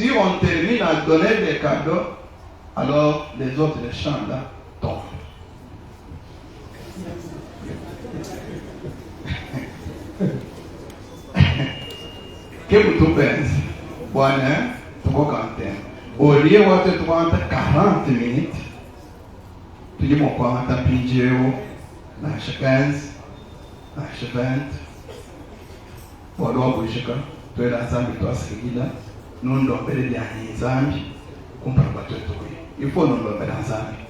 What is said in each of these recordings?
Si on termine à donner des cadeaux, alors les autres les chants là tombent. Que vous pensez? Bon, tu vas canter. Au lieu de tu vas 40 minutes, tu dis mon quoi, tu as pingé, tu 15, tu 20. Pour l'eau, tu es dans Zambie, tu as seguida. Nous devons faire des années Zambie. Il faut nous le mettre dans Zambie.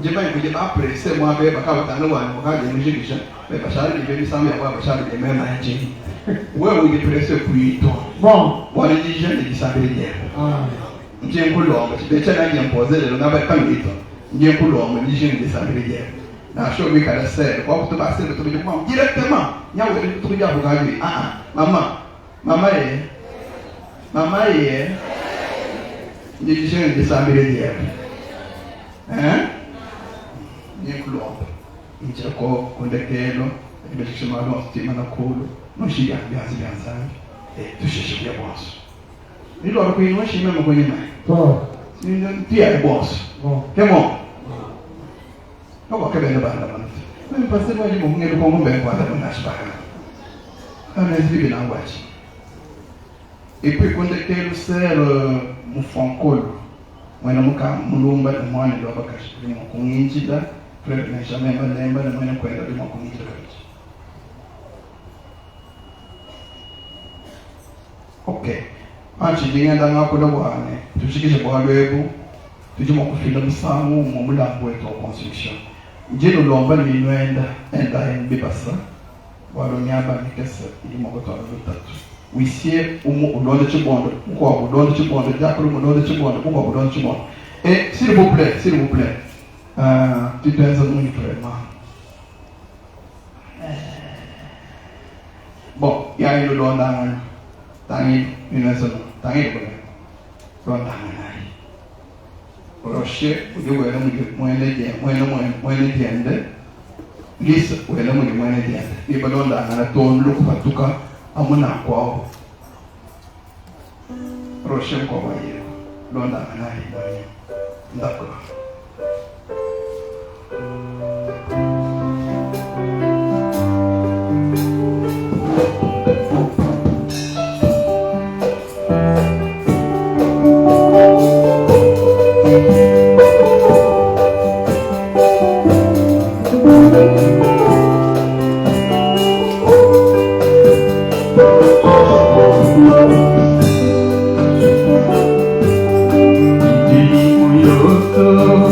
Je vais vous dire après, c'est moi qui vais vous dire mais Bachar, il veut s'en aller voir Bachar, il est même à Djini. Oui, oui, il est pressé pour lui. Bon, on est dit, je ne dis pas bien. Je suis un peu long, je vais te imposer, je n'avais pas eu de temps. Je suis un peu long, mais je ne dis pas bien. Dans le show, il y a des serres, quand tu passes le truc, directement, il y a un truc à vous regarder. Ah, maman est. Je ne dis pas bien. Hein? Je suis long. Inchako kondekelo ibeshimalo stimana kulu noshiya byazi byanzana tushishibya boss nilo akwino shime mkonye mai ndio tia boss kemo kwa kebele banda bana mimi pasi mwaji mungu kwa ngombe kwa ndo nashibaka ana zibi na ngwachi et puis kondekelo ser mufonkolo mwana muka mulumba mwana ndo abakashi ni mukunginjida frère Benjamin Malemba na mwana kwenda lima kunijira kabisa. Okay. Anchi dinga ngakula bwane. Tushikishe kwa lwebu. Tujuma kufila musangu mu mulambo wetu wa construction. Njeno lomba ni nwenda enda mbibasa. Walo nyaba nikesa ilimo kwa tatu. Wisie umu ulonde chibondo. Kwa ulonde chibondo. Jakuru ulonde chibondo. Kwa ulonde chibondo. Et s'il vous plaît. Tu dois être un vraiment. Bon, il y a une loi dans une maison. Dans une loi dans Rocher, vous devez aller moins de diende. Lise, vous allez moins de diende. Il va dans la tourne, look, en tout cas, à mon accord. Rocher, quoi, voyez. Loi dans la d'accord. Di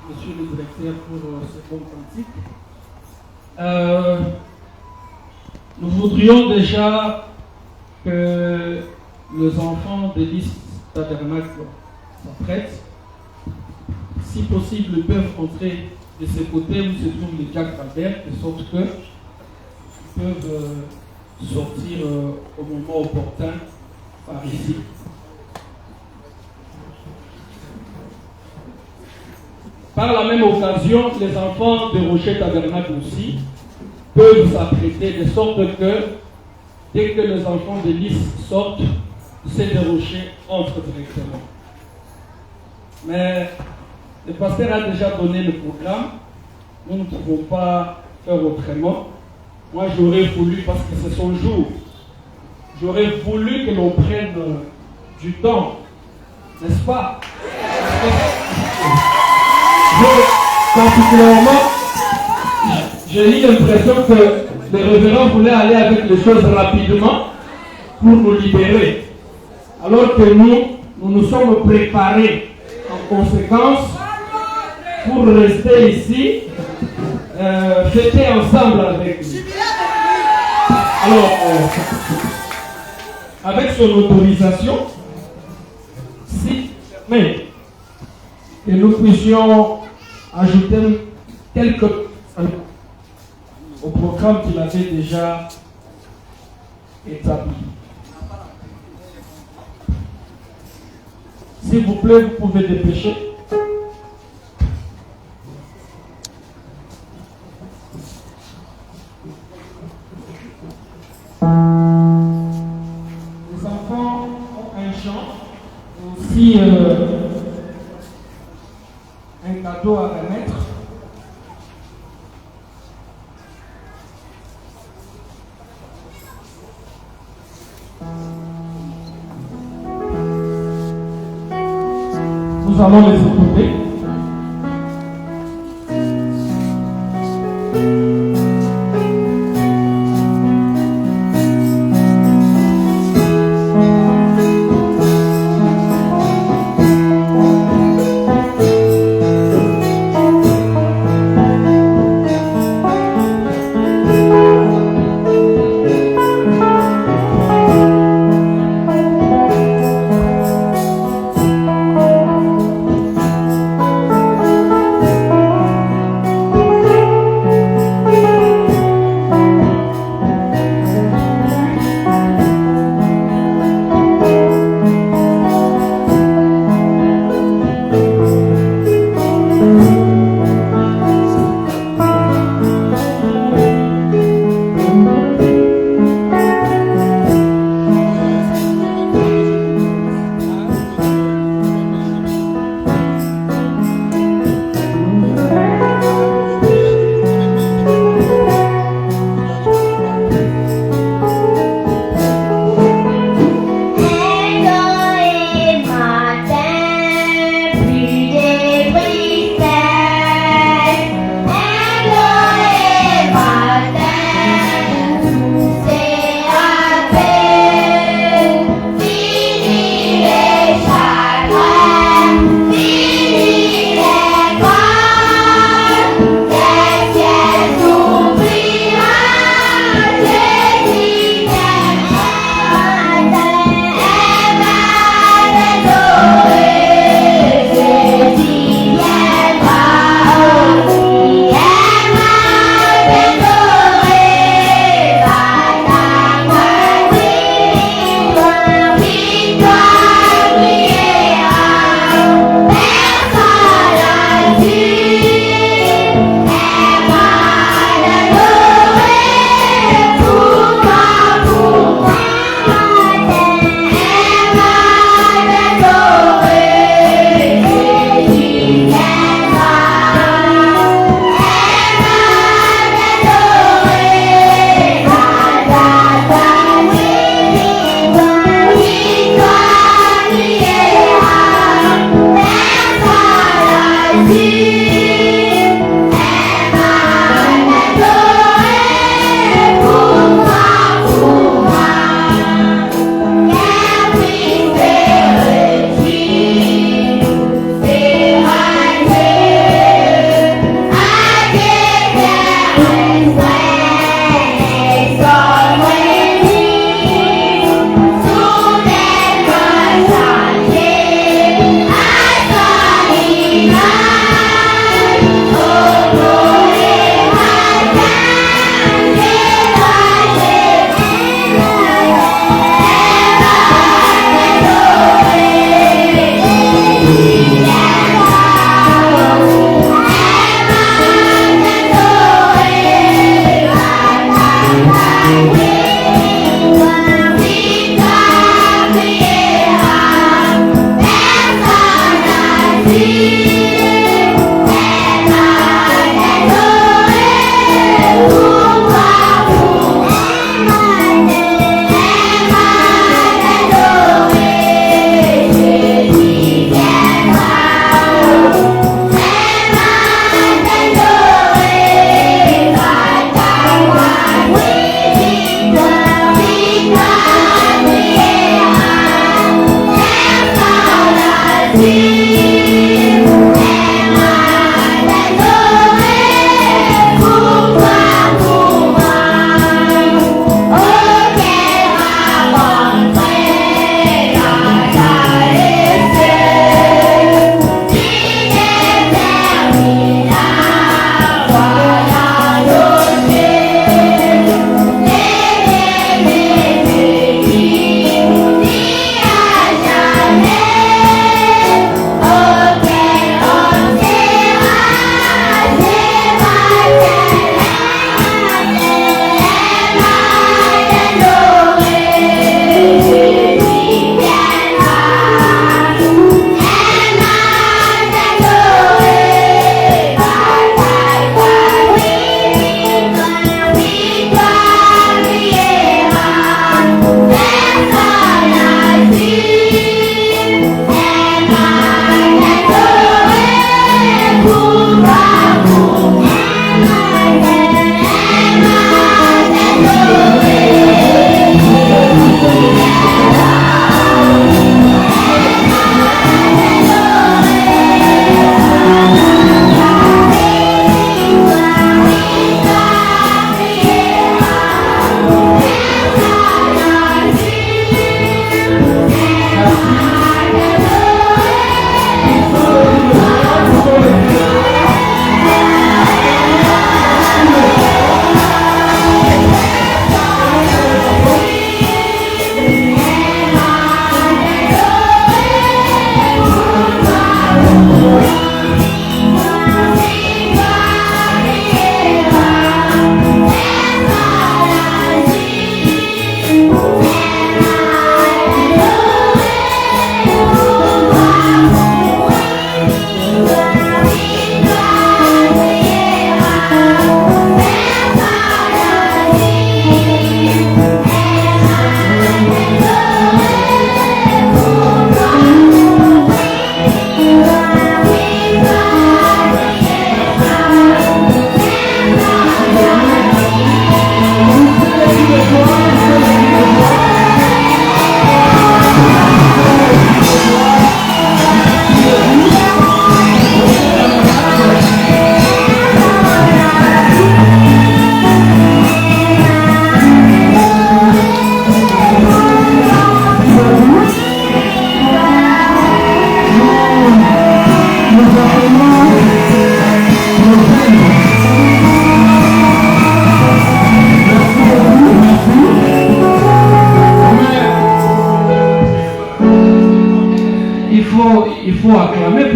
monsieur le directeur, pour ce bon cantique. Nous voudrions déjà que les enfants de l'Église Tabernacle s'apprêtent. Si possible, ils peuvent entrer de ce côté où se trouve les Jack Albert, de sorte qu'ils peuvent sortir au moment opportun par ici. Par la même occasion, les enfants de Rocher Tabernacle aussi peuvent s'apprêter de sorte que dès que les enfants de Lys sortent, ceux de Rocher entrent directement. Mais le pasteur a déjà donné le programme. Nous ne pouvons pas faire autrement. Moi, j'aurais voulu, parce que c'est son jour, j'aurais voulu que l'on prenne du temps, n'est-ce pas? Particulièrement, j'ai eu l'impression que les révérends voulaient aller avec les choses rapidement pour nous libérer. Alors que nous sommes préparés en conséquence pour rester ici, fêter ensemble avec lui. Alors, avec son autorisation, si mais que nous puissions ajouter quelques au programme qu'il avait déjà établi. S'il vous plaît, vous pouvez dépêcher. Les enfants ont un chant, aussi un cadeau à remettre. Nous allons les écouter.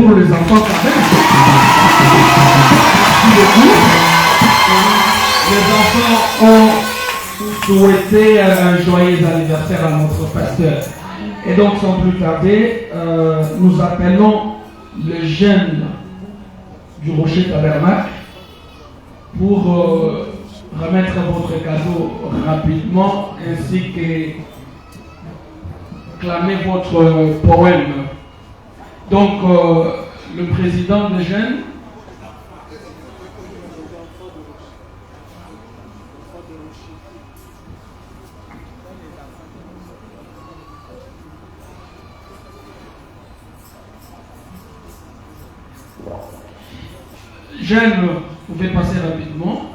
pour les enfants quand même. Les enfants ont souhaité un joyeux anniversaire à notre pasteur. Et donc, sans plus tarder, nous appelons les jeunes du Rocher Tabernacle pour remettre votre cadeau rapidement ainsi que clamer votre poème. Donc, le président des jeunes. Jeunes, vous pouvez passer rapidement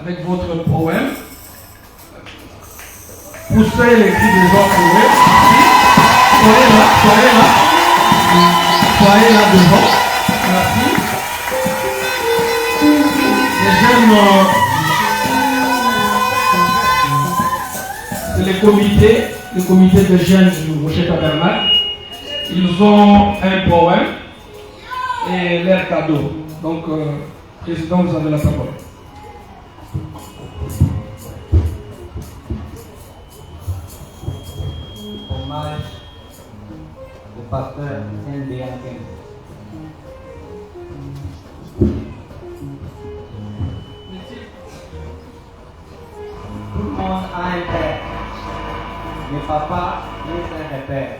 avec votre poème. Poussez les cris des autres. Soyez là devant. Merci. Les jeunes, c'est le comité de jeunes du Rocher Tabernacle. Ils ont un poème et leur cadeau. Donc, président, vous avez la parole. Hommage au pasteur Ndéanken. Tout le monde a un père. Mais papa est un repère.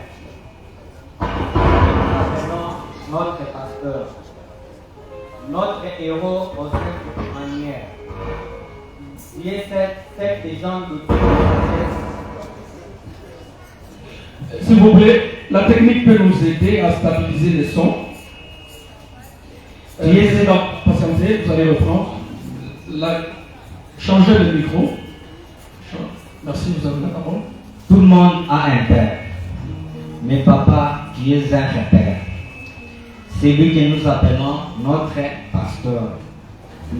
Nous appelons notre pasteur. Notre héros aux cinq manières. Il est cette légende de S'il vous plaît, la technique peut nous aider à stabiliser les sons. Donc, patientez, vous allez reprendre. Changez le micro. Merci, vous avez la parole. Tout le monde a un père. Mais papa, tu es un repère. C'est lui que nous appelons notre pasteur,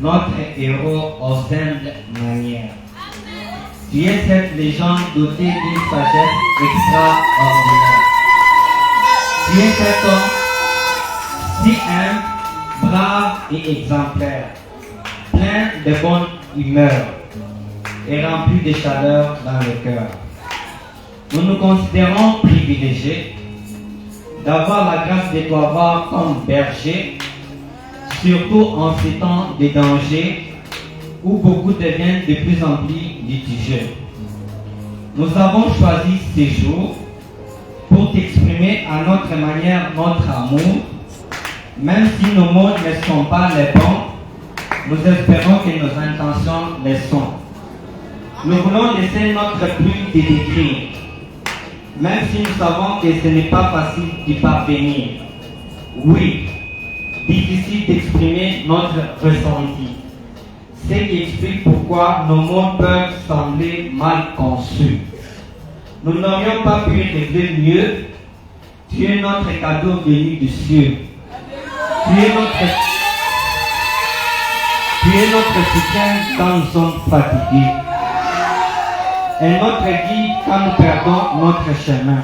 notre héros aux humbles manières. Tu es cette légende dotée d'une sagesse extraordinaire. Tu es cet homme si humble, brave et exemplaire, plein de bonne humeur et rempli de chaleur dans le cœur. Nous nous considérons privilégiés d'avoir la grâce de t'avoir comme berger, surtout en ces temps de danger où beaucoup deviennent de plus en plus litigieux. Nous avons choisi ces jours pour t'exprimer à notre manière notre amour, même si nos mots ne sont pas les bons, nous espérons que nos intentions les sont. Nous voulons laisser notre plume te décrire, même si nous savons que ce n'est pas facile d'y parvenir. Oui, difficile d'exprimer notre ressenti. Ce qui explique pourquoi nos mots peuvent sembler mal conçus. Nous n'aurions pas pu rêver mieux. Tu es notre cadeau venu du ciel. Tu es notre soutien quand nous sommes fatigués. Et notre guide quand nous perdons notre chemin.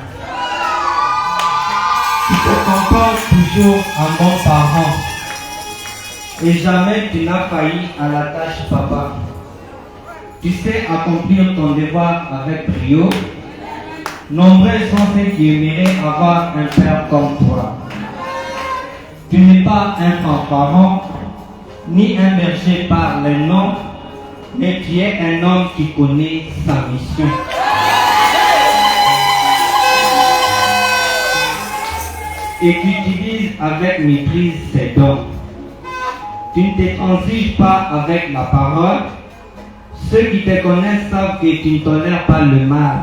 Tu te comportes toujours en bon parent. Et jamais tu n'as failli à la tâche, papa. Tu sais accomplir ton devoir avec brio. Nombreux sont ceux qui aimeraient avoir un père comme toi. Tu n'es pas un fanfaron, ni un berger par le nom, mais tu es un homme qui connaît sa mission. Et qui utilise avec maîtrise ses dons. Tu ne te transiges pas avec la parole. Ceux qui te connaissent savent que tu ne tolères pas le mal.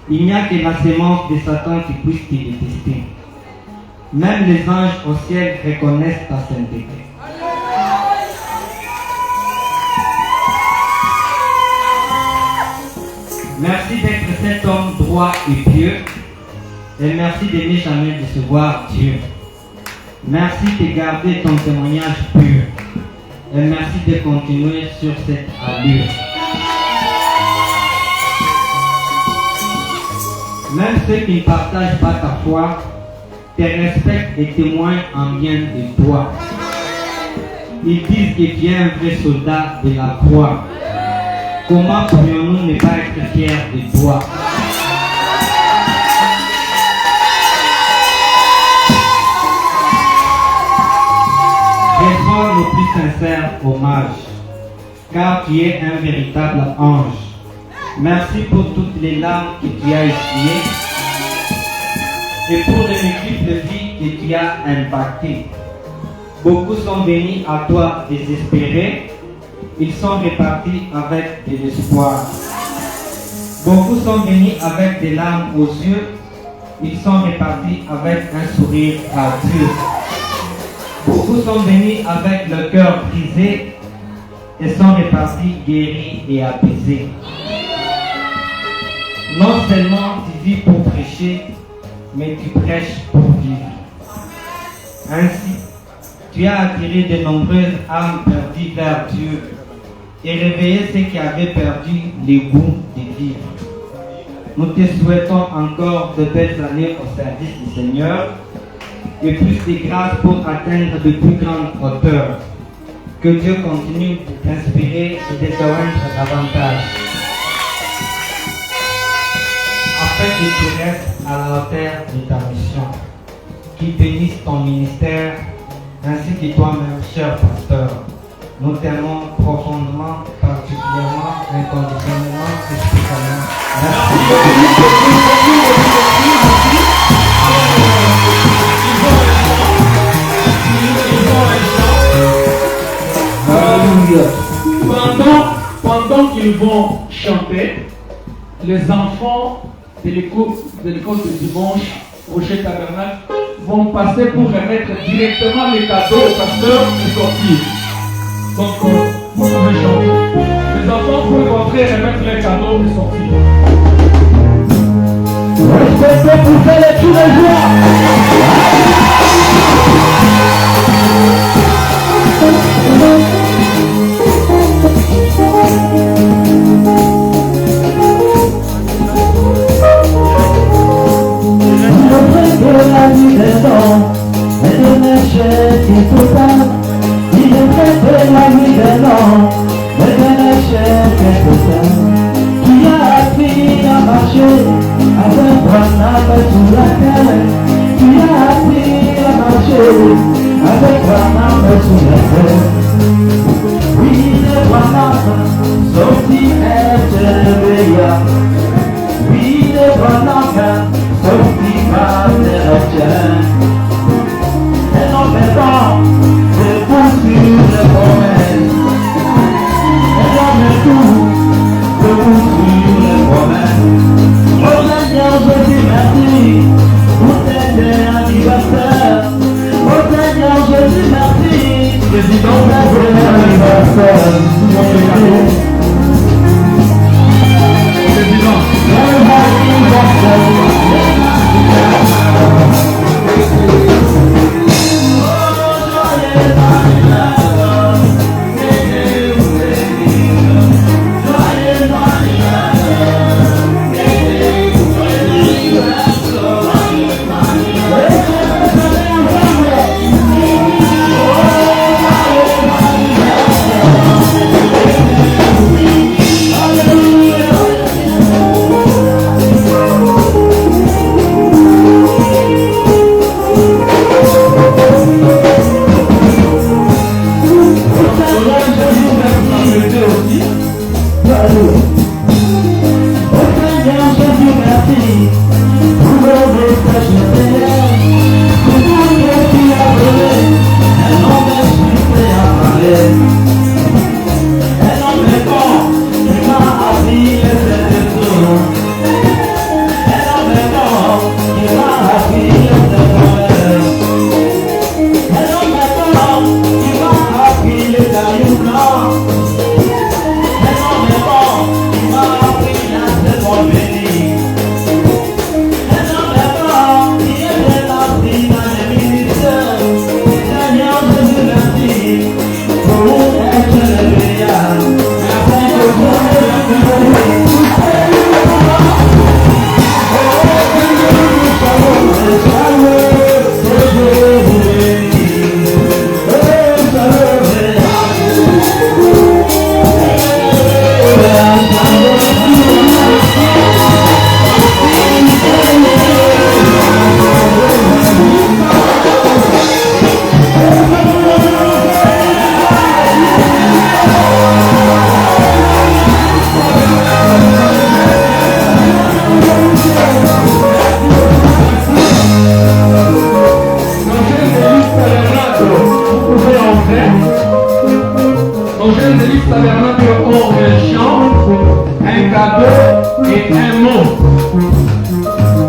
Il n'y a que la sémence de Satan qui puisse te détester. Même les anges au ciel reconnaissent ta sainteté. Merci d'être cet homme droit et pieux. Et merci de ne jamais décevoir Dieu. Merci de garder ton témoignage pur. Et merci de continuer sur cette allure. Même ceux qui ne partagent pas ta foi, te respectent et témoignent en bien de toi. Ils disent que tu es un vrai soldat de la croix. Comment pourrions-nous ne pas être fiers de toi? Reçois le plus sincère hommage, car tu es un véritable ange. Merci pour toutes les larmes que tu as essuyées et pour les multiples vies que tu as impactées. Beaucoup sont venus à toi désespérés, ils sont repartis avec de l'espoir. Beaucoup sont venus avec des larmes aux yeux, ils sont repartis avec un sourire radieux. Beaucoup sont venus avec le cœur brisé et sont repartis guéris et apaisés. Non seulement tu vis pour prêcher, mais tu prêches pour vivre. Ainsi, tu as attiré de nombreuses âmes perdues vers Dieu et réveillé ceux qui avaient perdu le goût de vivre. Nous te souhaitons encore de belles années au service du Seigneur et plus de grâce pour atteindre de plus grandes hauteurs. Que Dieu continue de t'inspirer et de te rendre davantage, afin que tu restes à la hauteur de ta mission. Qu'il bénisse ton ministère, ainsi que toi-même, cher pasteur. Nous t'aimons profondément, particulièrement, inconditionnellement et spécialement. Pendant qu'ils vont chanter, les enfants de l'école de dimanche, Rocher Tabernacle, vont passer pour remettre directement les cadeaux au pasteur et sortir. Donc, vous pouvez chanter. Les enfants peuvent rentrer, remettre les cadeaux et sortir. Respectez pour faire tous les jours. La vie des hommes est un échec total. Il est vrai que la vie des hommes est un échec total. Qui a appris à marcher avec Branham sous la terre? Qui a appris à marcher avec Branham sous la terre? Oui, les Branham sortis être meilleurs. Oui, les Branham sortis par les retiens. Et non, mais bon, c'est poursuivre les promesses. Et non, mais tout, c'est poursuivre les promesses. Oh Seigneur, je dis merci pour tes anniversaires. Oh Seigneur, je dis merci pour tes anniversaires. aux jeunes de l'Église tabernacle ont un chant, un cadeau et un mot.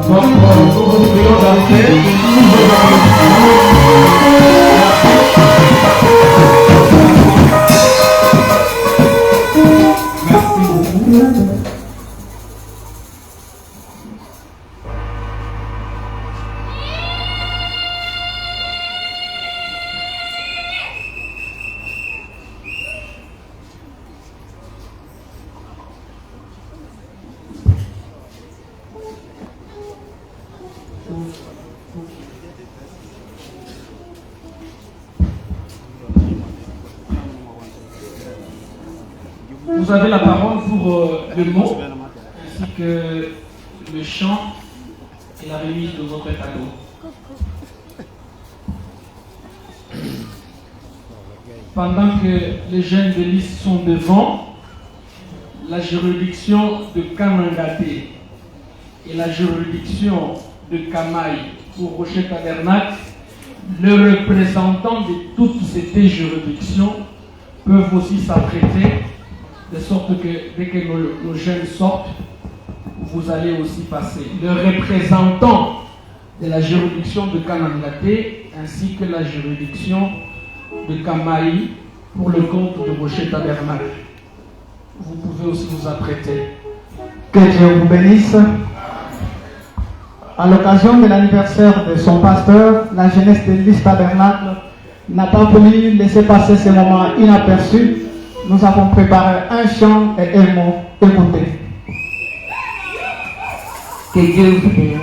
Donc, nous vous prions d'entrer. Merci beaucoup. Vous avez la parole pour le mot, ainsi que le chant et la remise de votre cadeau. Pendant que les jeunes de liste sont devant, la juridiction de Kanangaté et la juridiction de Kamaï au Rocher Tabernacle, le représentant de toutes ces deux juridictions peuvent aussi s'apprêter, de sorte que dès que nos jeunes sortent, vous allez aussi passer. Le représentant de la juridiction de Kanangaté ainsi que la juridiction de Kamaï pour le compte de Rocher Tabernacle. Vous pouvez aussi vous apprêter. Que Dieu vous bénisse. À l'occasion de l'anniversaire de son pasteur, la jeunesse de l'Église Tabernacle n'a pas voulu laisser passer ce moment inaperçu. Nous avons préparé un chant et un mot. Écoutez. Que Dieu vous bénisse.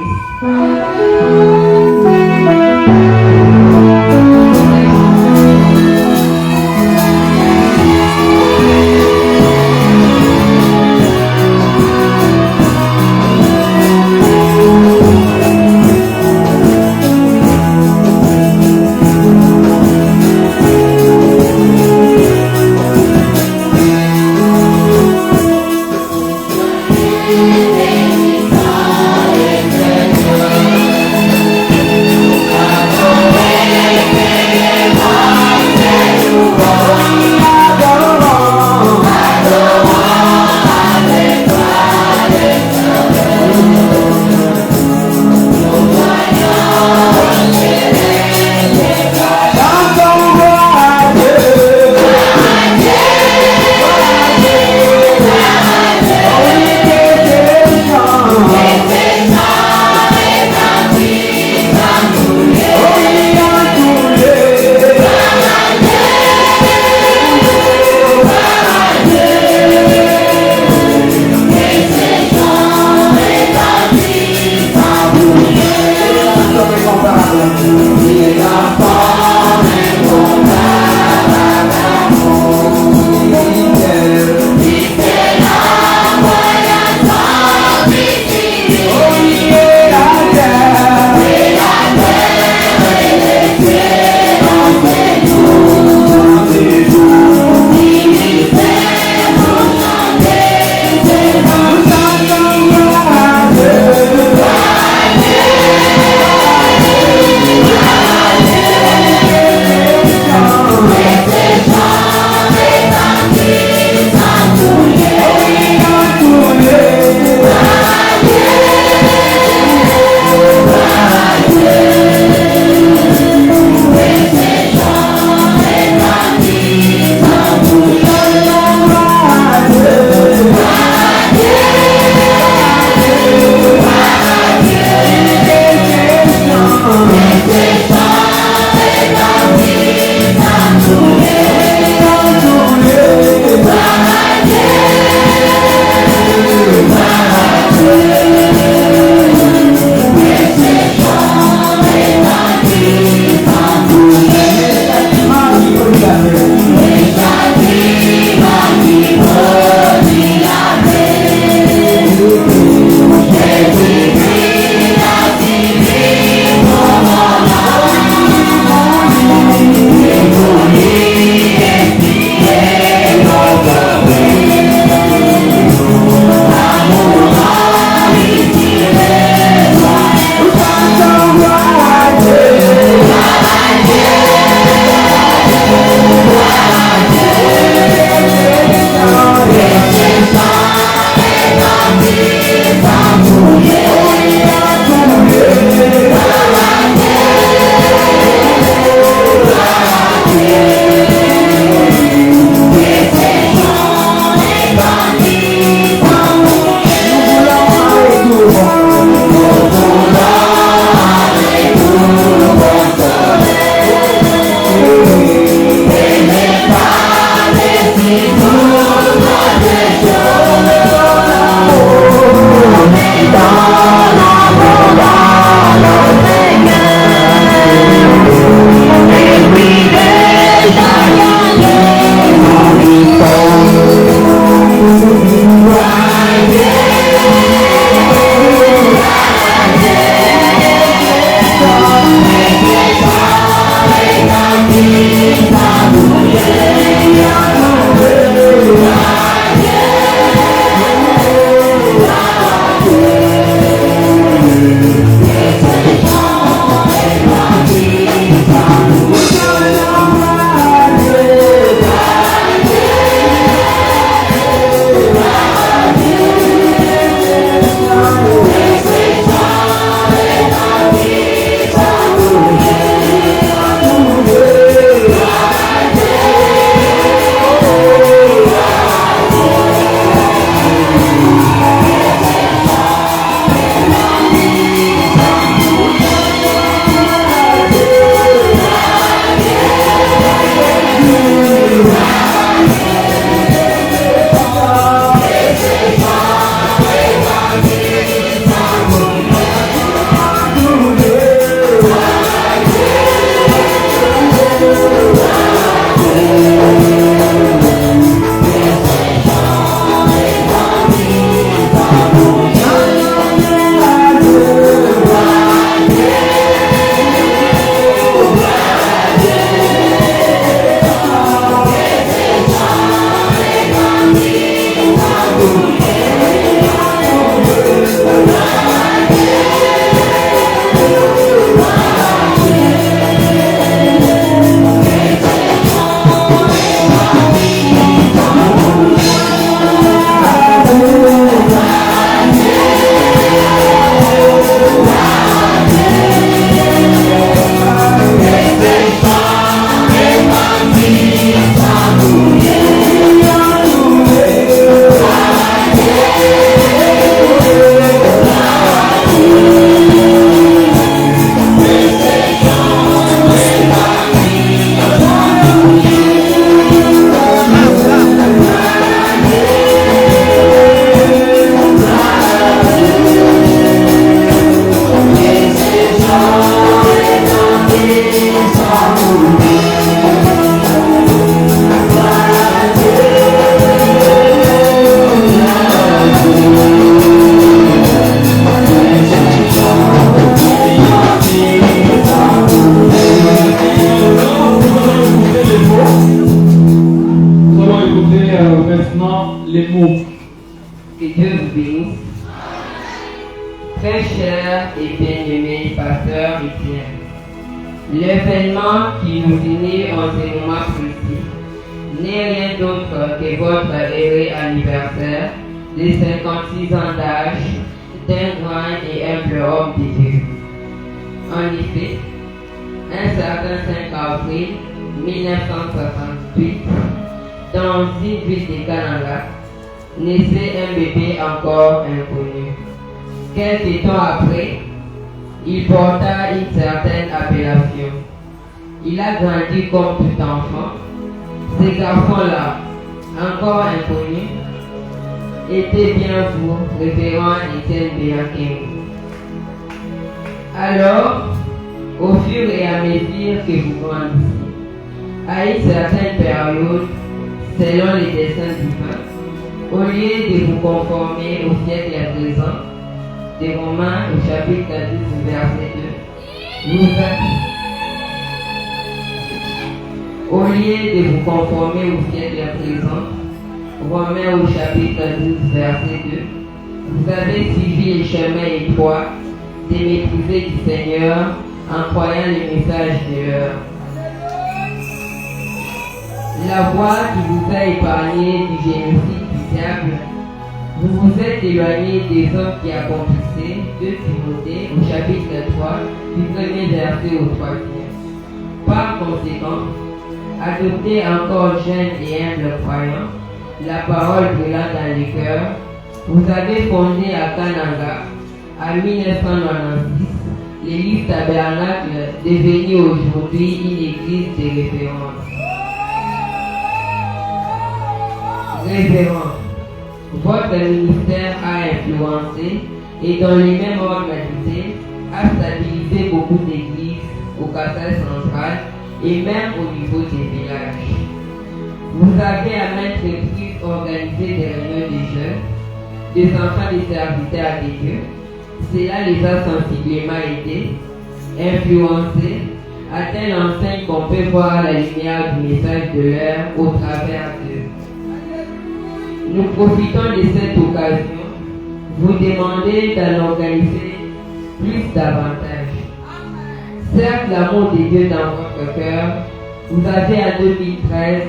maintenant les mots. Que Dieu vous bénisse. Très cher et bien-aimé pasteur Étienne, l'événement qui nous unit en ce moment précis n'est rien d'autre que votre heureux anniversaire de 56 ans d'âge d'un grand et humble homme de Dieu. En effet, un certain 5 avril 1968, dans une ville de Canada, naissait un bébé encore inconnu. Quelque temps après, il porta une certaine appellation. Il a grandi comme tout enfant. Ce garçon-là, encore inconnu, était bien vous, révérend Étienne Béakémou. Alors, au fur et à mesure que vous grandissez, à une certaine période, selon les desseins divins, au lieu de vous conformer au siècle présent, des Romains au chapitre 10, verset 2, au lieu de vous conformer au siècle présent, Romains au chapitre 10, verset 2, vous avez suivi les chemins étroits des méprisés du Seigneur en croyant les messages de l'heure. La voie qui vous a épargné du génocide du diable, vous vous êtes éloigné des hommes qui accomplissaient 2 Timothée au chapitre 3 du premier verset au 3e. Par conséquent, adoptez encore jeunes et humbles croyants, la parole brûlant dans les cœurs, vous avez fondé à Kananga, en 1996, l'église Tabernacle, devenue aujourd'hui une église de référence. Révérend, votre ministère a influencé et dans les mêmes ordres d'idées a stabilisé beaucoup d'églises au Kassai central et même au niveau des villages. Vous avez à maintes reprises organisé des réunions de jeunes, des enfants des serviteurs de Dieu. Cela les a sensiblement aidés, influencés, à telle enseigne qu'on peut voir la lumière du message de l'heure au travers d'eux. Nous profitons de cette occasion, vous demandez d'en organiser plus davantage. Certes, l'amour de Dieu dans votre cœur, vous avez en 2013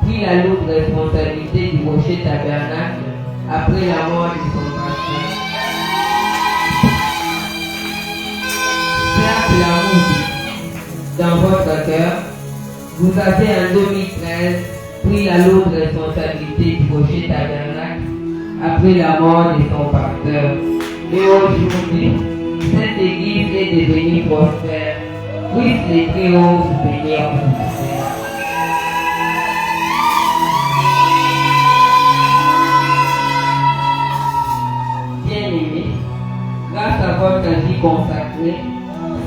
pris la lourde responsabilité du rocher tabernacle après la mort de son pasteur. Certes, l'amour dans votre cœur, vous avez en 2013 pris la lourde responsabilité du rocher tabernacle après la mort de son pasteur. Et aujourd'hui, cette église est devenue prospère. Puisse les très hauts vous bénir pour vous. Bien-aimés, grâce à votre vie consacrée,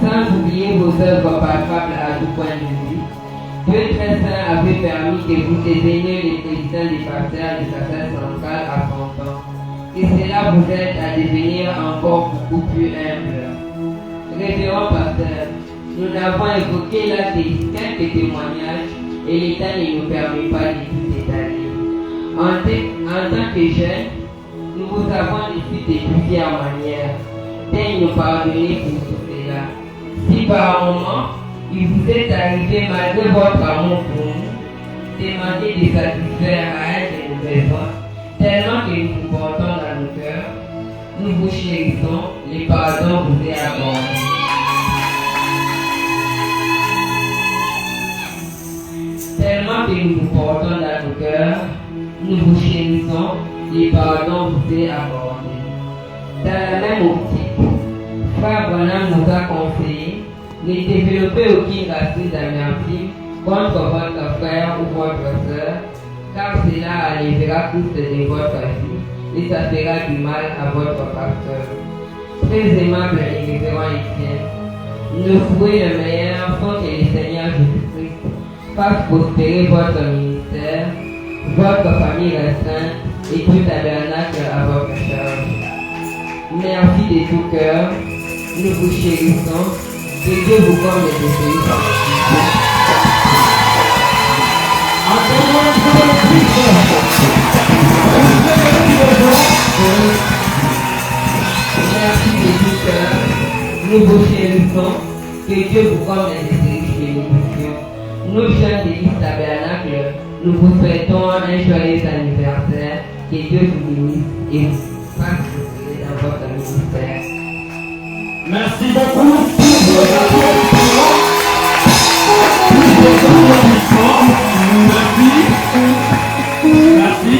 sans oublier vos œuvres palpables à tout point de vue, Dieu très saint avait permis que vous deveniez les présidents des pasteurs de Kassai central à son temps. Et cela vous aide à devenir encore beaucoup plus humble. Révérend pasteur, nous n'avons évoqué là quelques témoignages et l'État ne nous permet pas de tout détailler. En tant que jeunes, nous vous avons reçu de plusieurs manières. Daignez nous pardonner pour tout cela. Si par moment, il vous est arrivé malgré votre amour pour nous, demandez de satisfaire à un de nos besoins, tellement que nous vous portons dans nos cœurs, nous vous chérissons, les pardons vous est accordé. Tellement que nous vous portons dans nos cœurs, nous vous chérissons, les pardons vous est accordé. Dans la même optique, Frère Branham nous a conseillé ne développer aucune racine d'amertume contre votre frère ou votre soeur, car cela enlèvera tout de votre vie et ça fera du mal à votre pasteur. Très aimable et révérend Étienne, ne fouez le meilleur sans que le Seigneur Jésus-Christ fasse prospérer votre ministère, votre famille restreinte et tout tabernacle à votre charge. Merci de tout cœur, nous vous chérissons. Que Dieu vous comble de félicités. Entendons le Christ. nous vous chérissons, que Dieu vous comble les bénédictions. Nous, jeunes de l'Église Tabernacle, nous vous souhaitons un joyeux anniversaire, que Dieu vous bénisse et vous fasse progresser dans votre ministère. Merci beaucoup pour vos applaudissements. Merci.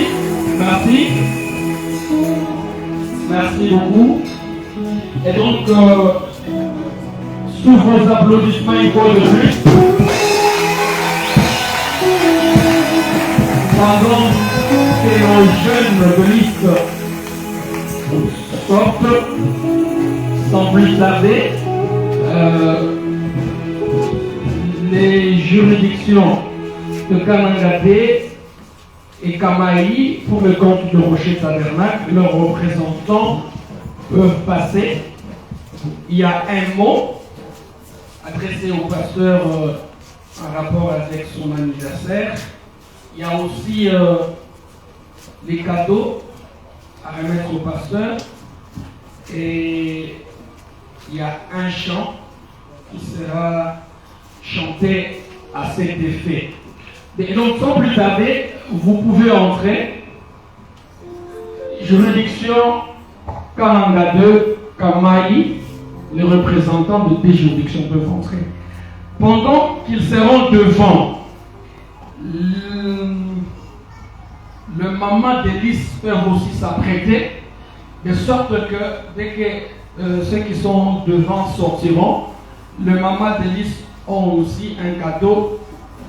Merci beaucoup. Et donc, sous vos applaudissements, il faut le juste. Pendant que nos jeunes de liste sortent, sans plus tarder, les juridictions de Kanangate et Kamaï, pour le compte de Rocher Tabernacle, leurs représentants peuvent passer. Il y a un mot adressé au pasteur en rapport avec son anniversaire. Il y a aussi les cadeaux à remettre au pasteur. Et il y a un chant qui sera chanté à cet effet. Et donc, sans plus tarder, vous pouvez entrer. Juridiction Kananga 2, Kamaï, les représentants de des juridictions peuvent entrer. Pendant qu'ils seront devant, le maman d'Élise peut aussi s'apprêter, de sorte que dès que ceux qui sont devant sortiront, le maman d'Élise ont aussi un cadeau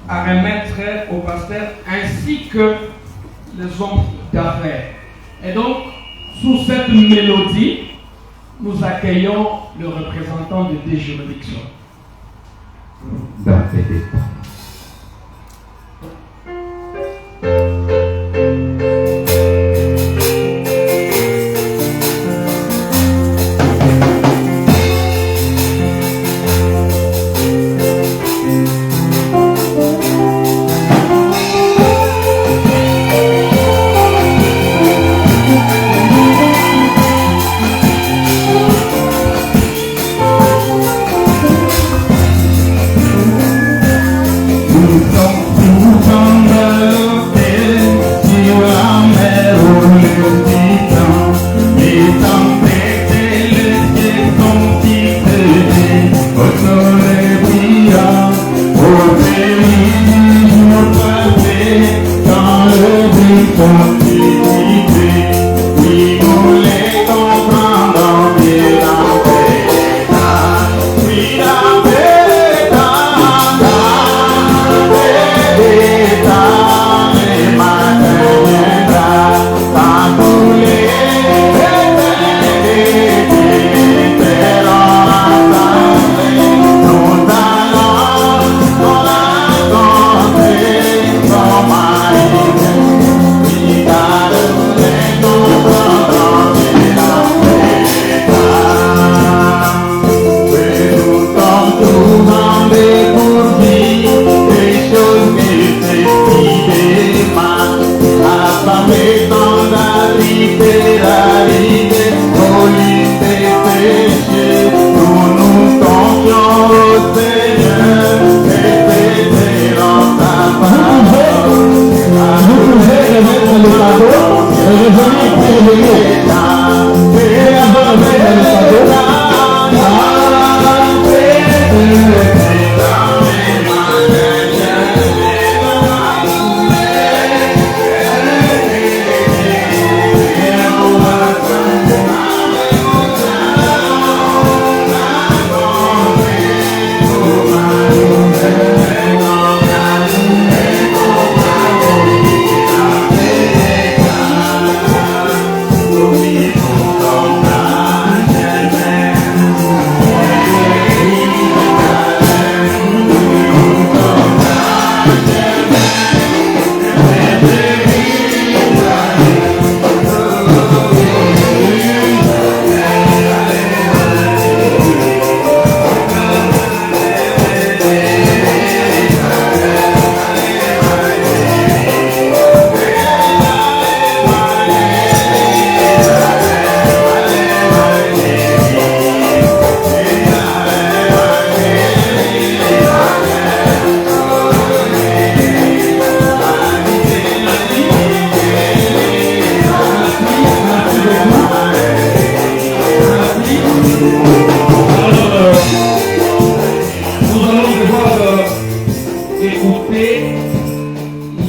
à remettre au pasteur ainsi que les hommes d'affaires. Et donc, sous cette mélodie, nous accueillons le représentant de des juridictions.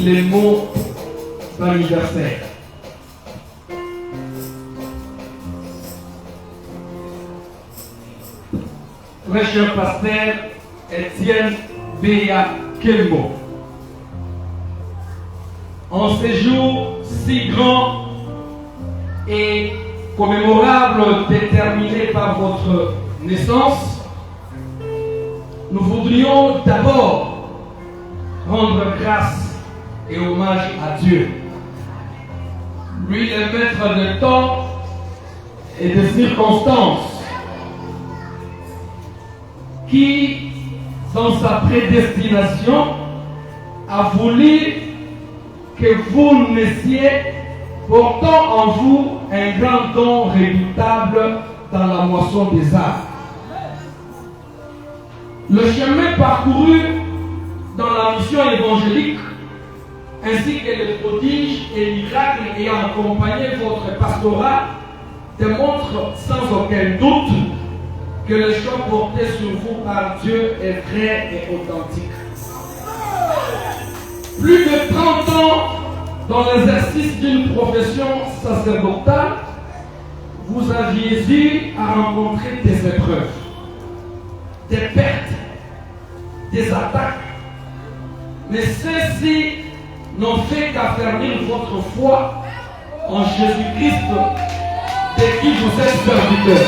les mots d'anniversaire. Très cher pasteur Étienne Béa Kelmo, en ces jours si grands et commémorables déterminés par votre naissance, nous voudrions d'abord rendre grâce et hommage à Dieu, lui le maître de temps et de circonstances, qui, dans sa prédestination, a voulu que vous naissiez portant en vous un grand don redoutable dans la moisson des âmes. Le chemin parcouru dans la mission évangélique, ainsi que les prodiges et miracles ayant accompagné votre pastorat, démontrent sans aucun doute que le choix porté sur vous par Dieu est vrai et authentique. Plus de 30 ans dans l'exercice d'une profession sacerdotale, vous aviez eu à rencontrer des épreuves, des pertes, des attaques, mais ceux-ci n'ont fait qu'affermir votre foi en Jésus-Christ, de qui vous êtes serviteur.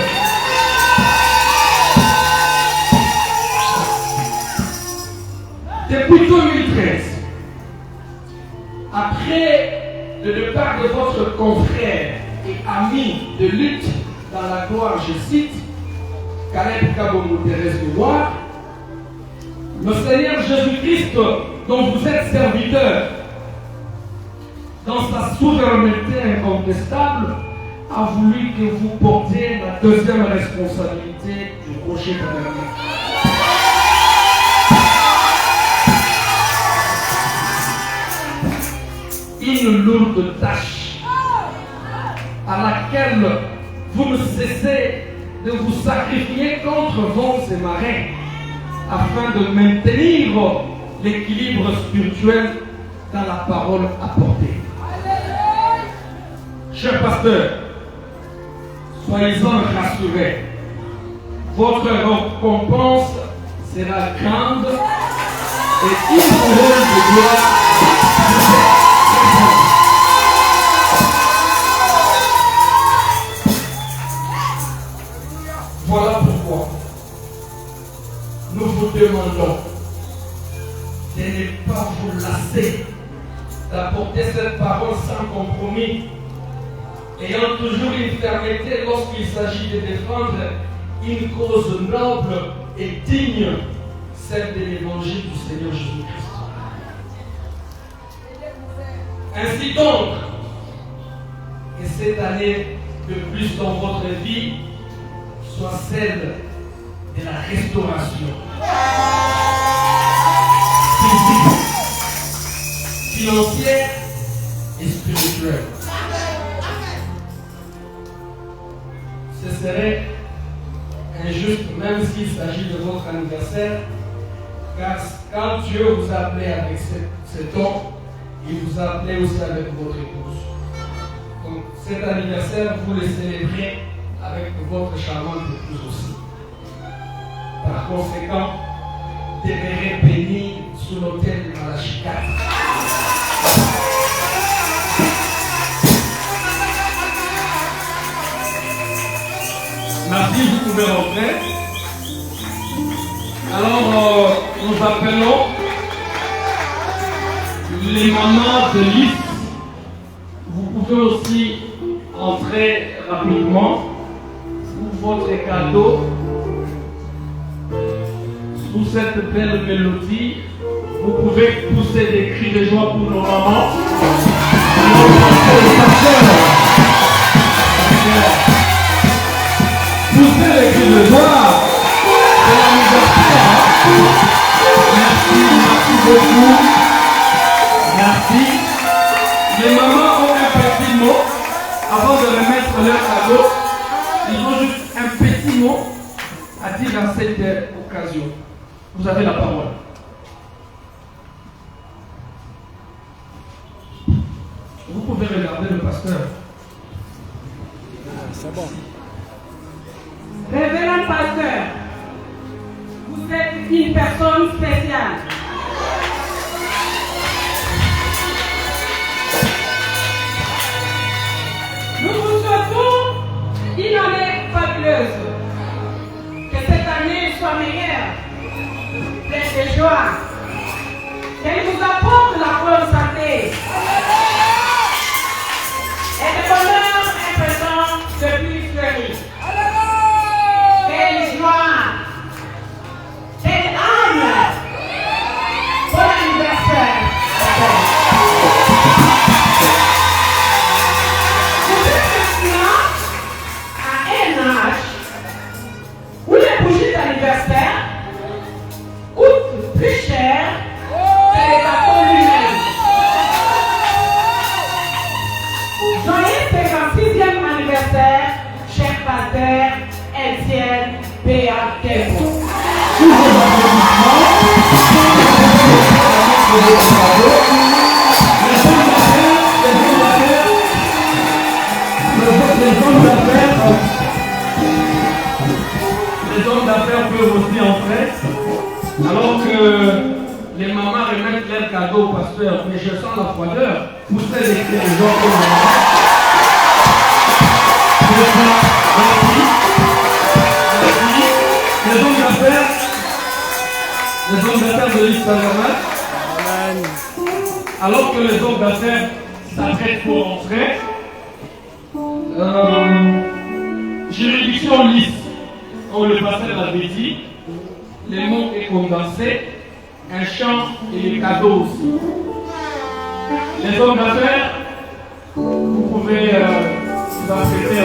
Depuis 2013, après le départ de votre confrère et ami de lutte dans la gloire, je cite, Caleb Kabomo Thérèse Noir, le Seigneur Jésus-Christ, dont vous êtes serviteur, dans sa souveraineté incontestable, a voulu que vous portiez la deuxième responsabilité du rocher tabernacle. Une lourde tâche à laquelle vous ne cessez de vous sacrifier contre vents et marins afin de maintenir l'équilibre spirituel dans la parole apportée. Chers pasteurs, soyez-en rassurés, votre récompense sera grande et une couronne de gloire. Voilà pourquoi nous vous demandons de ne pas vous lasser d'apporter cette parole sans compromis, ayant toujours une fermeté lorsqu'il s'agit de défendre une cause noble et digne, celle de l'évangile du Seigneur Jésus-Christ. Ainsi donc, que cette année de plus dans votre vie soit celle de la restauration physique, financière et spirituelle. Ce serait injuste, même s'il s'agit de votre anniversaire, car quand Dieu vous a appelé avec ce don, il vous a appelé aussi avec votre épouse. Donc cet anniversaire, vous le célébrez avec votre charmante épouse aussi. Par conséquent, demeurez bénis sous l'autel de Malachie 4. Merci, vous pouvez rentrer. Alors, nous appelons les mamans de liste. Vous pouvez aussi entrer rapidement pour votre cadeau. Sous cette belle mélodie, vous pouvez pousser des cris de joie pour nos mamans. Poussez les cris de joie. C'est l'anniversaire. Merci beaucoup. Merci. Les mamans ont un petit mot. Avant de remettre leur cadeau, ils ont juste un petit mot à dire à cette occasion. Vous avez la parole. Vous pouvez regarder le pasteur. C'est bon. Révérend pasteur, vous êtes une personne spéciale. Nous vous souhaitons une année fabuleuse. Que cette année soit meilleure, pleine de joie. Qu'elle vous apporte la bonne santé. Et de bonheur et présent depuis fleuri. Quelle joie! Quelle âme! Bon anniversaire! Vous êtes maintenant à un âge où les bougies d'anniversaire coûtent plus cher que les gâteaux lui-même. Joyeux 56e anniversaire, cher pasteur Etienne P.A. Kempo. Les hommes d'affaires peuvent aussi entrer, alors que les mamans remettent leurs cadeaux au pasteur, mais je sens la froideur. Vous savez les gens comme les hommes d'affaires de l'Église tabernacle, alors que les hommes d'affaires s'apprêtent pour entrer, juridiction lisse, on le pasteur l'avait dit, les mots est condensé, un chant et les cadeaux aussi. Les hommes d'affaires, vous pouvez vous apprêter à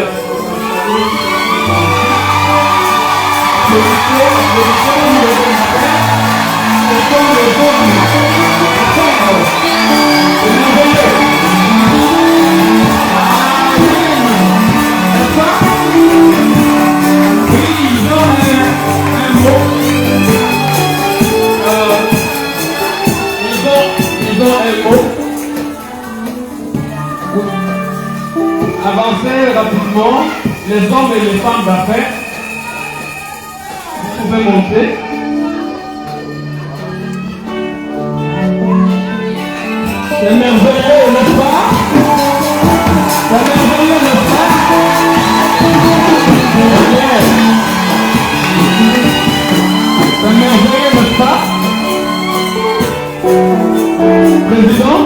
avancer rapidement, les hommes et les femmes d'affaires. Vous pouvez monter. C'est merveilleux, n'est-ce pas? C'est merveilleux, n'est-ce pas? C'est merveilleux, n'est-ce pas? Président?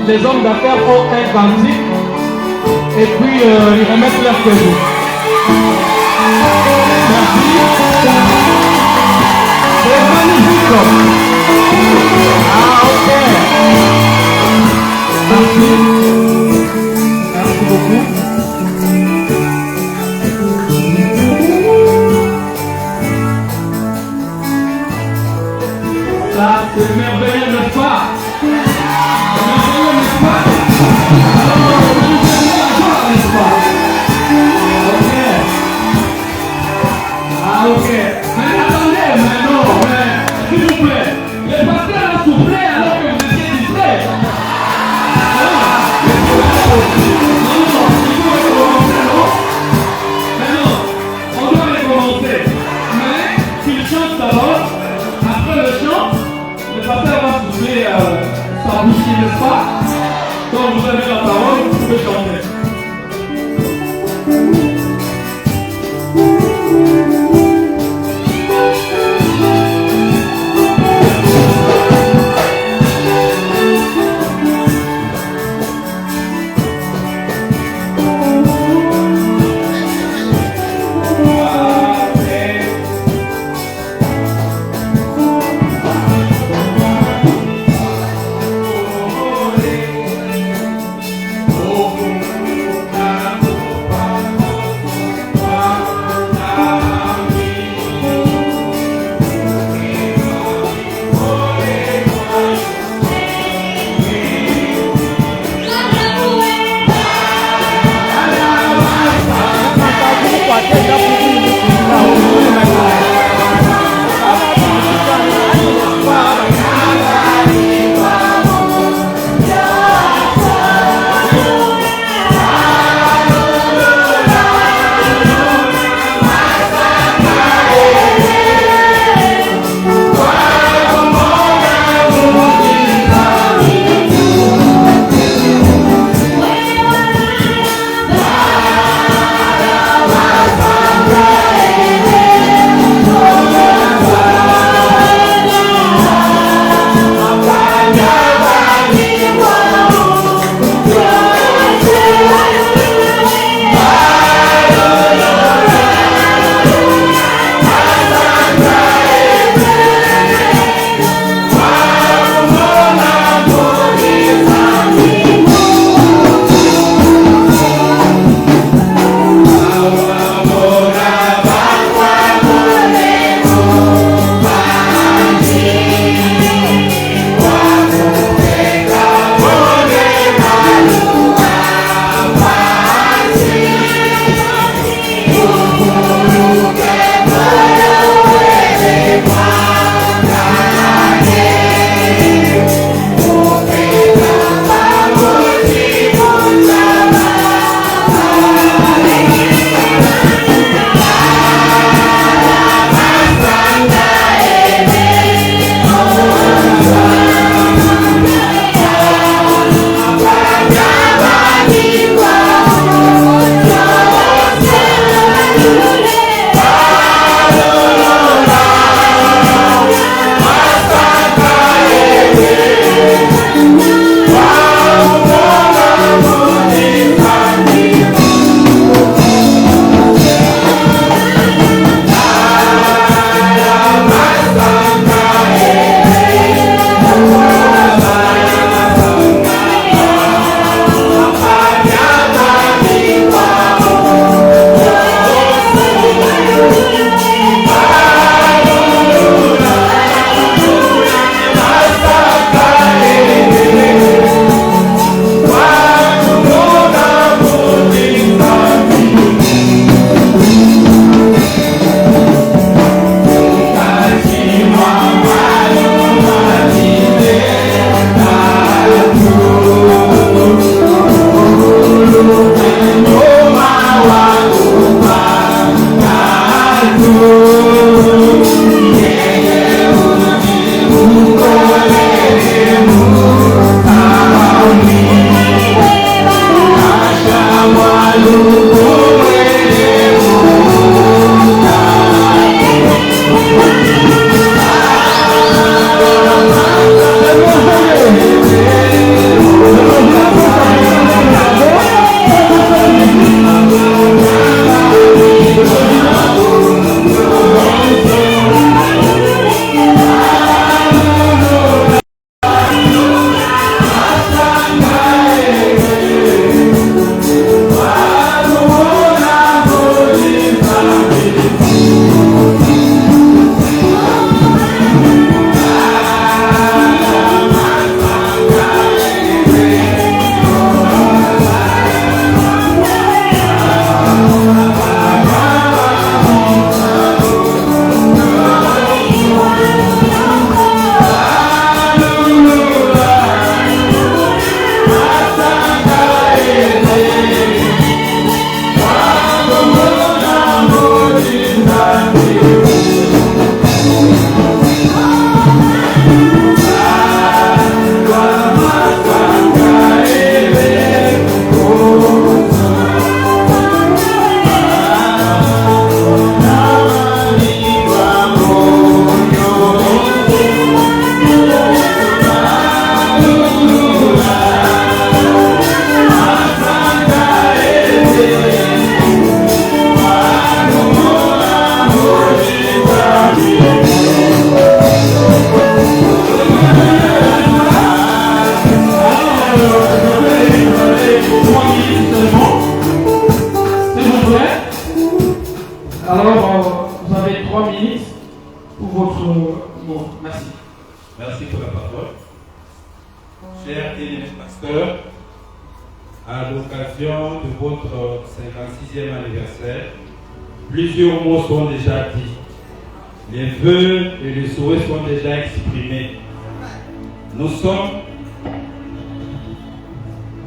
Les hommes d'affaires ont un cantique et puis ils remettent leurs cadeaux. Merci. C'est magnifique. Ah, ok. Merci. Merci beaucoup. Ça, c'est merveilleux, n'est-ce pas? Ah ok, mais attendez, mais non, mais s'il vous plaît, les pasteurs ont soufflé alors que vous étiez distraits. Non, il faut recommencer, non? Mais non, on doit recommencer. Mais qu'il chante d'abord, après le chant, le pasteur va souffler sa bouche, n'est-ce pas? Quand vous avez la parole, vous pouvez chanter. Oh,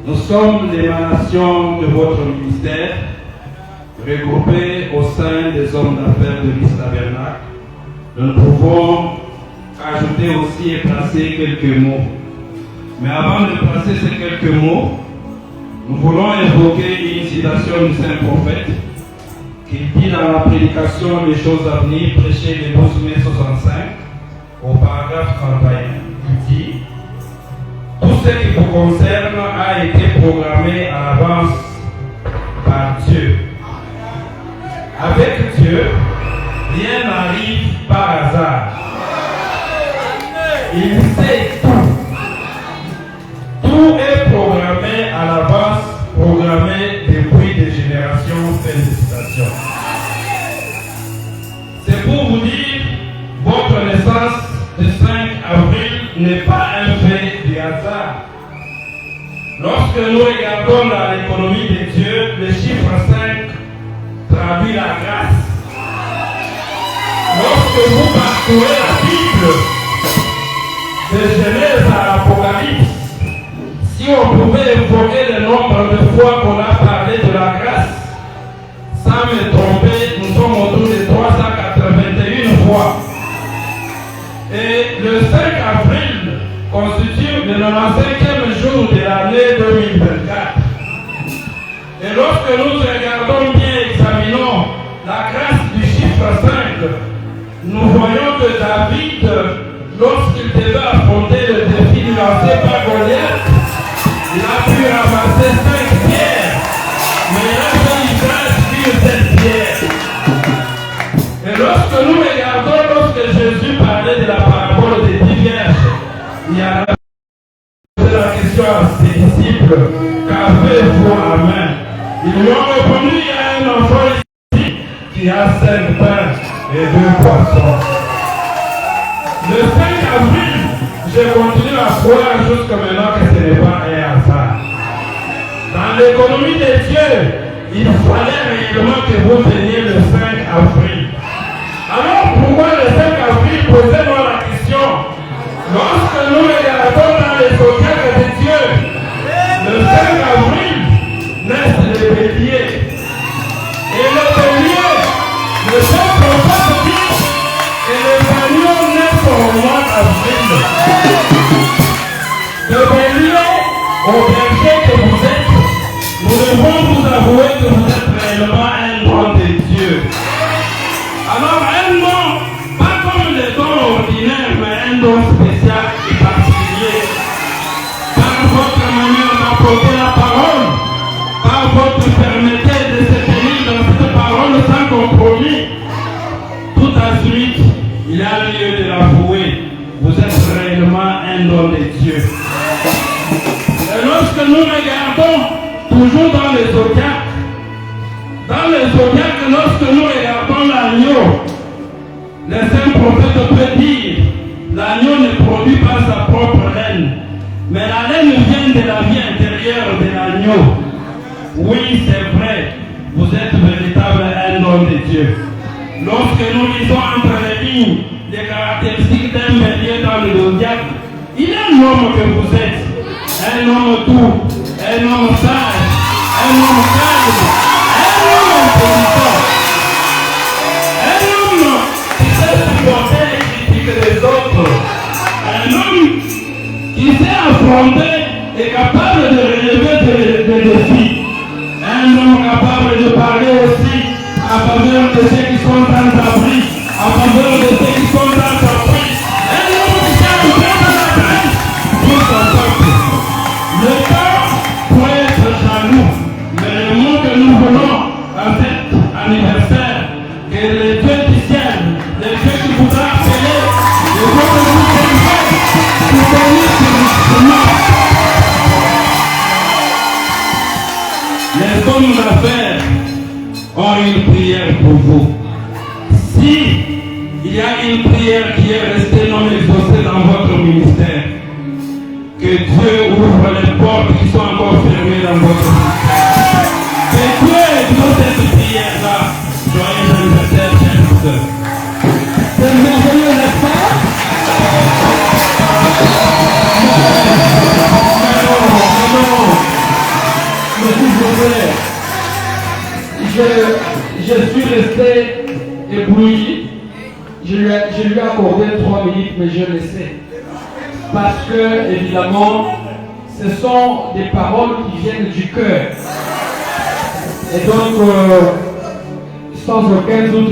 Nous sommes l'émanation de votre ministère, regroupés au sein des hommes d'affaires de l'Église Tabernacle. Nous pouvons ajouter aussi et placer quelques mots. Mais avant de placer ces quelques mots, nous voulons évoquer une citation du Saint-Prophète qui dit dans la prédication des choses à venir, prêchée le 12 mai 65, au paragraphe 31. Il dit: tout ce qui vous concerne a été programmé à l'avance par Dieu. Avec Dieu, rien n'arrive par hasard. Il sait tout. Tout est programmé à l'avance, programmé depuis des générations. Félicitations. C'est pour vous dire, votre naissance du 5 avril n'est pas un fait du hasard. Lorsque nous regardons dans l'économie de Dieu, le chiffre 5 traduit la grâce. Lorsque vous parcourez la Bible, de Genèse à l'Apocalypse, si on pouvait évoquer le nombre de fois qu'on a parlé de la grâce, sans me tromper, nous sommes autour de 381 fois. Et le 5 avril constitue le 95e jour de l'année 2024. Et lorsque nous regardons bien, examinons la grâce du chiffre 5, nous voyons que David, lorsqu'il devait affronter le défi lancé par Goliath, il a pu ramasser 5 pierres, mais il a fait une grâce sur cette pierre. Et lorsque nous regardons, lorsque Jésus parlait de la parabole des 10 vierges, il y a posé la question à ses disciples: qu'avez-vous à la main? Ils lui ont répondu: il y a un enfant ici qui a 5 pains et 2 poissons. Le 5 avril, je continue à croire jusqu'à maintenant que ce n'est pas un hasard. Dans l'économie de Dieu, il fallait réellement que vous teniez le 5 avril. Alors pourquoi le 5 avril? Posez-moi la question. Lorsque nous regardons dans les spectacles de Dieu, le 5 avril naissent les béliers. Et le bélier ne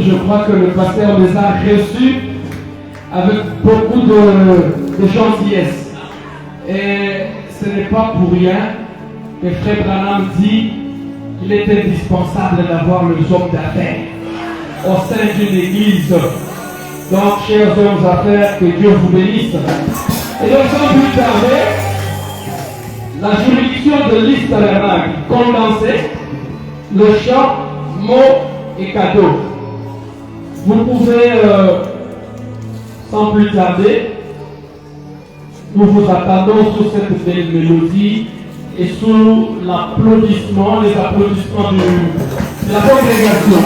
Je crois que le pasteur les a reçus avec beaucoup de gentillesse. Et ce n'est pas pour rien que Frère Branham dit qu'il est indispensable d'avoir les hommes d'affaires au sein d'une église. Donc, chers hommes d'affaires, que Dieu vous bénisse. Et donc, sans plus tarder, la juridiction de Lys Tabernacle condensée, le chant, mots et cadeaux. Vous pouvez, sans plus tarder, nous vous attendons sur cette belle mélodie et sous l'applaudissement, les applaudissements de la congrégation.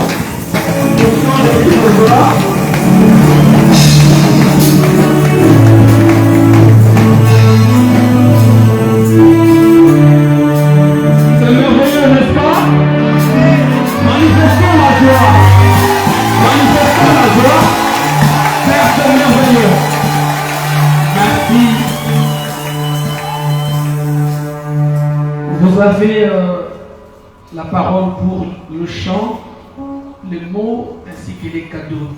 C'est merveilleux, n'est-ce pas? Manifestons la joie. Manifestons la joie. Père, c'est merveilleux. Merci. Vous avez la parole pour le chant, les mots ainsi que les cadeaux.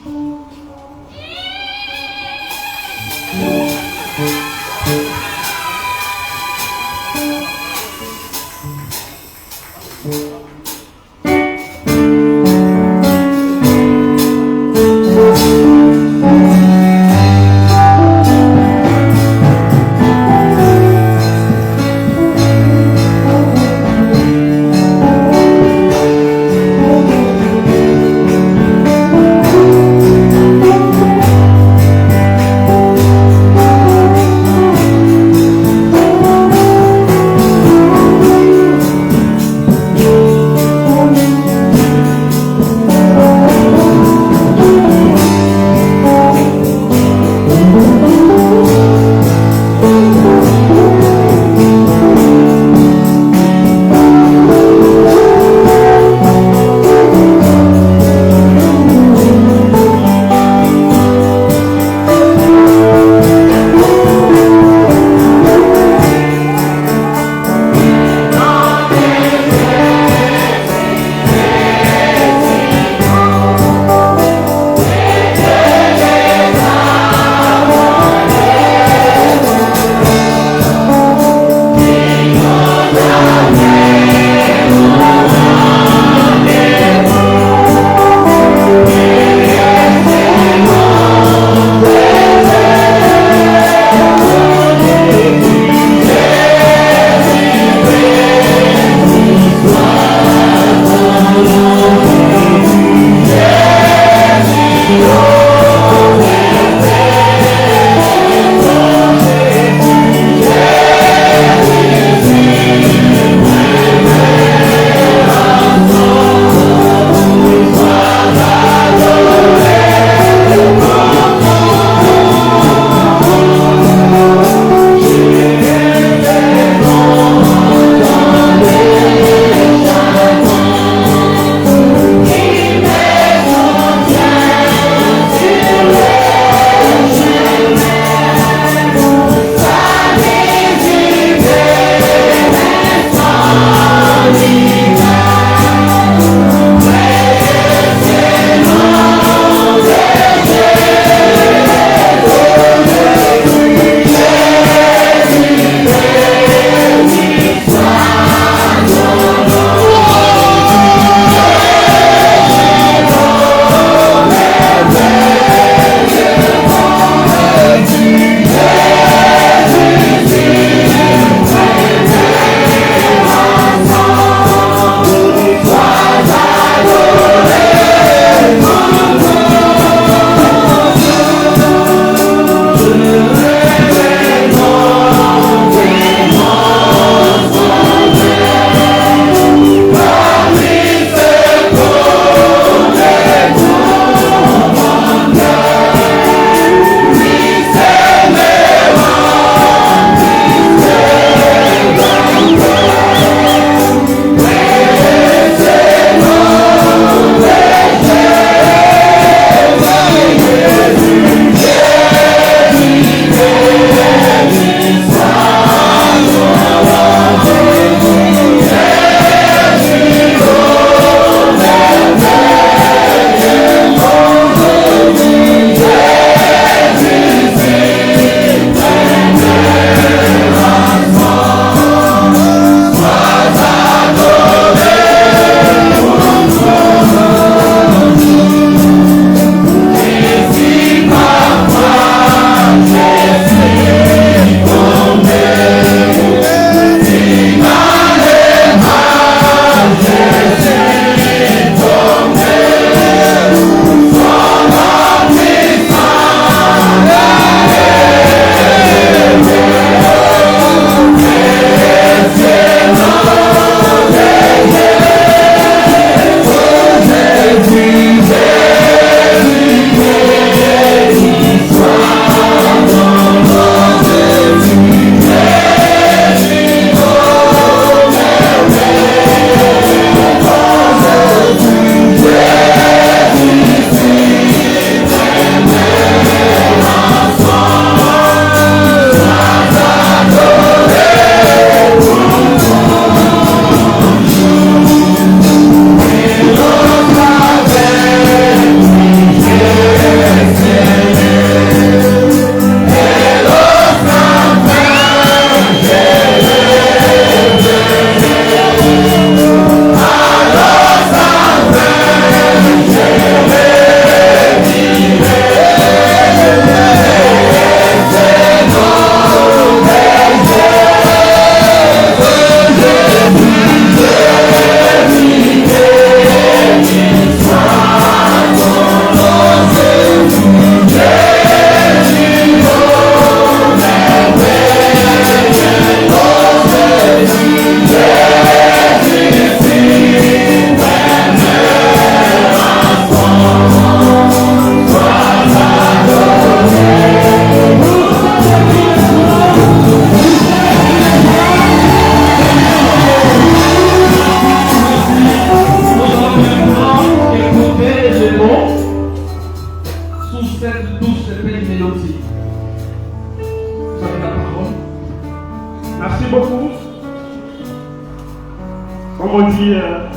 Thank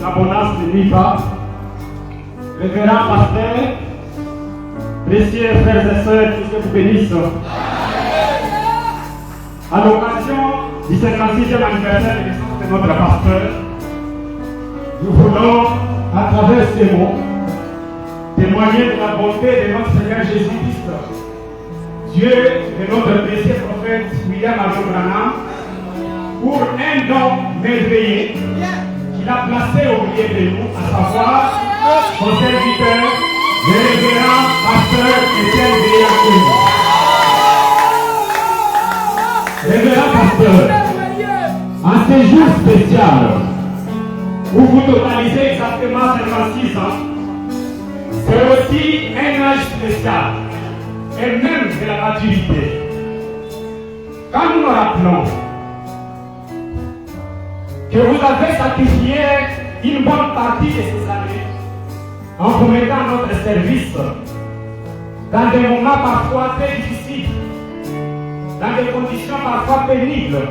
l'abondance ne nuit pas. Révérend pasteur, précieux frères et sœurs, que Dieu vous bénisse. À l'occasion du 56e anniversaire de naissance de notre pasteur, nous voulons, à travers ces mots, témoigner de la bonté de notre Seigneur Jésus-Christ, Dieu de notre précieux prophète William Branham, pour un don merveilleux qu'il a placé au milieu de nous, à savoir son serviteur, le révérend pasteur Étienne Béaké. Révérend pasteur, en ce jour spécial, où vous totalisez exactement 56 ans, c'est aussi un âge spécial, et même de la maturité. Quand nous nous rappelons que vous avez sacrifié une bonne partie de ces années en vous mettant à notre service dans des moments parfois très difficiles, dans des conditions parfois pénibles,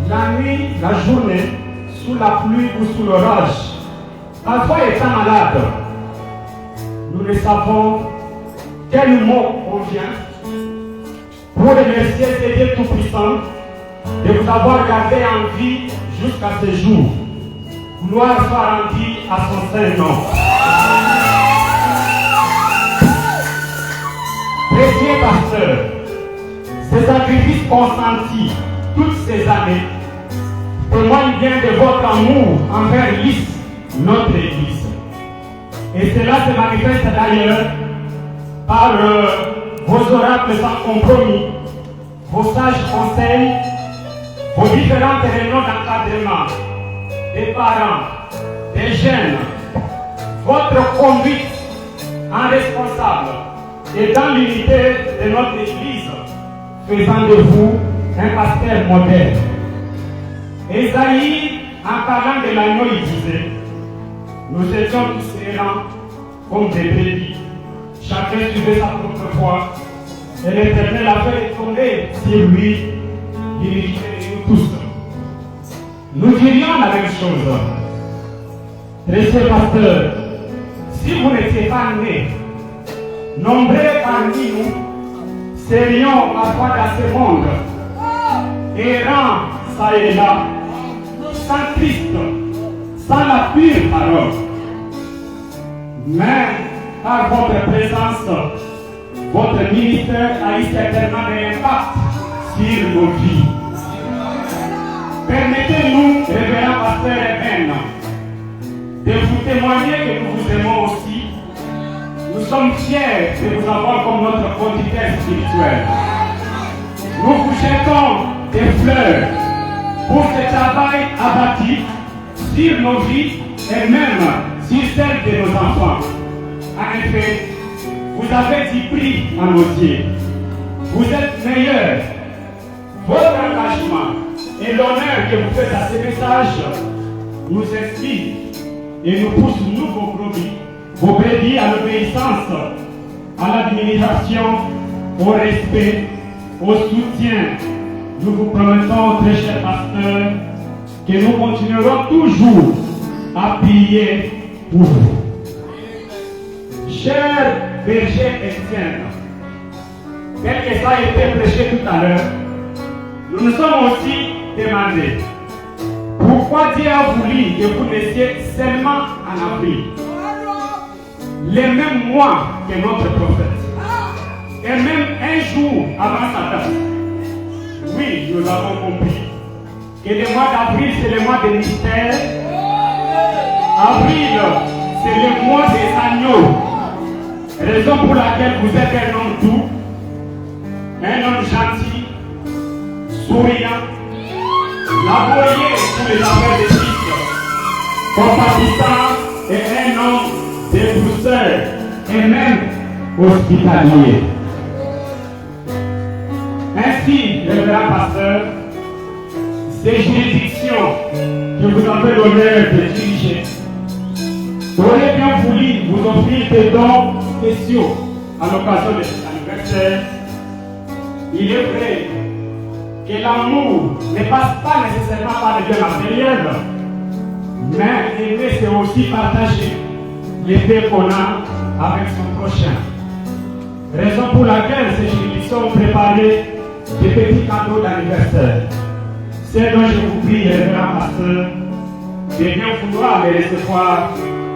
la nuit, la journée, sous la pluie ou sous l'orage, parfois étant malade, nous ne savons quel mot on vient pour remercier ce Dieu Tout-Puissant de vous avoir gardé en vie jusqu'à ce jour. Gloire soit rendue à son saint nom. Précieux pasteur, ces sacrifices consentis toutes ces années témoignent bien de votre amour envers l'Église, notre Église. Et cela se manifeste d'ailleurs par vos oracles sans compromis, vos sages conseils, vos différentes réunions d'encadrement, des parents, des jeunes, votre conduite en responsable et dans l'unité de notre Église, faisant de vous un pasteur modèle. Ésaïe, en parlant de l'agneau, il disait: nous étions tous errants comme des brebis, chacun suivait sa propre voie, et l'Éternel avait tombé sur lui, dirigé nous tous. Nous dirions la même chose. Précieux pasteur, si vous n'étiez pas né, nombreux parmi nous serions parfois dans ce monde, errants ça et là, sans Christ, sans la pure parole. Mais par votre présence, votre ministère a eu certainement un impact sur nos vies. Permettez-nous, révérend pasteur Eben, de vous témoigner que nous vous aimons aussi. Nous sommes fiers de vous avoir comme notre conducteur spirituel. Nous vous jetons des fleurs pour ce travail abattu sur nos vies et même sur celles de nos enfants. En effet, vous avez du prix à nos yeux. Vous êtes meilleurs. Votre engagement et l'honneur que vous faites à ces messages nous inspire et nous pousse, nous, vos brebis, à l'obéissance, à l'admiration, au respect, au soutien. Nous vous promettons, très cher pasteur, que nous continuerons toujours à prier pour vous. Cher berger Étienne, tel que ça a été prêché tout à l'heure, nous nous sommes aussi demandé pourquoi Dieu a voulu que vous naissiez seulement en avril, les mêmes mois que notre prophète, et même un jour avant sa date. Oui, nous avons compris que le mois d'avril, c'est le mois de mystère. Avril, c'est le mois des agneaux. Raison pour laquelle vous êtes un homme doux, un homme gentil, souriant, laborieux pour les affaires de Christ, compatissant et un homme de douceur et même hospitalier. Ainsi, révérend pasteur, ces juridictions que vous avez l'honneur de diriger auraient bien voulu vous offrir des dons spéciaux à l'occasion de cet anniversaire. Il est vrai que l'amour ne passe pas nécessairement par les biens matériels, Mais aimer, c'est aussi partager les paix qu'on a avec son prochain. Raison pour laquelle ces juridictions ont préparé des petits cadeaux d'anniversaire. C'est dont je vous prie, révérend pasteur, de bien vouloir les recevoir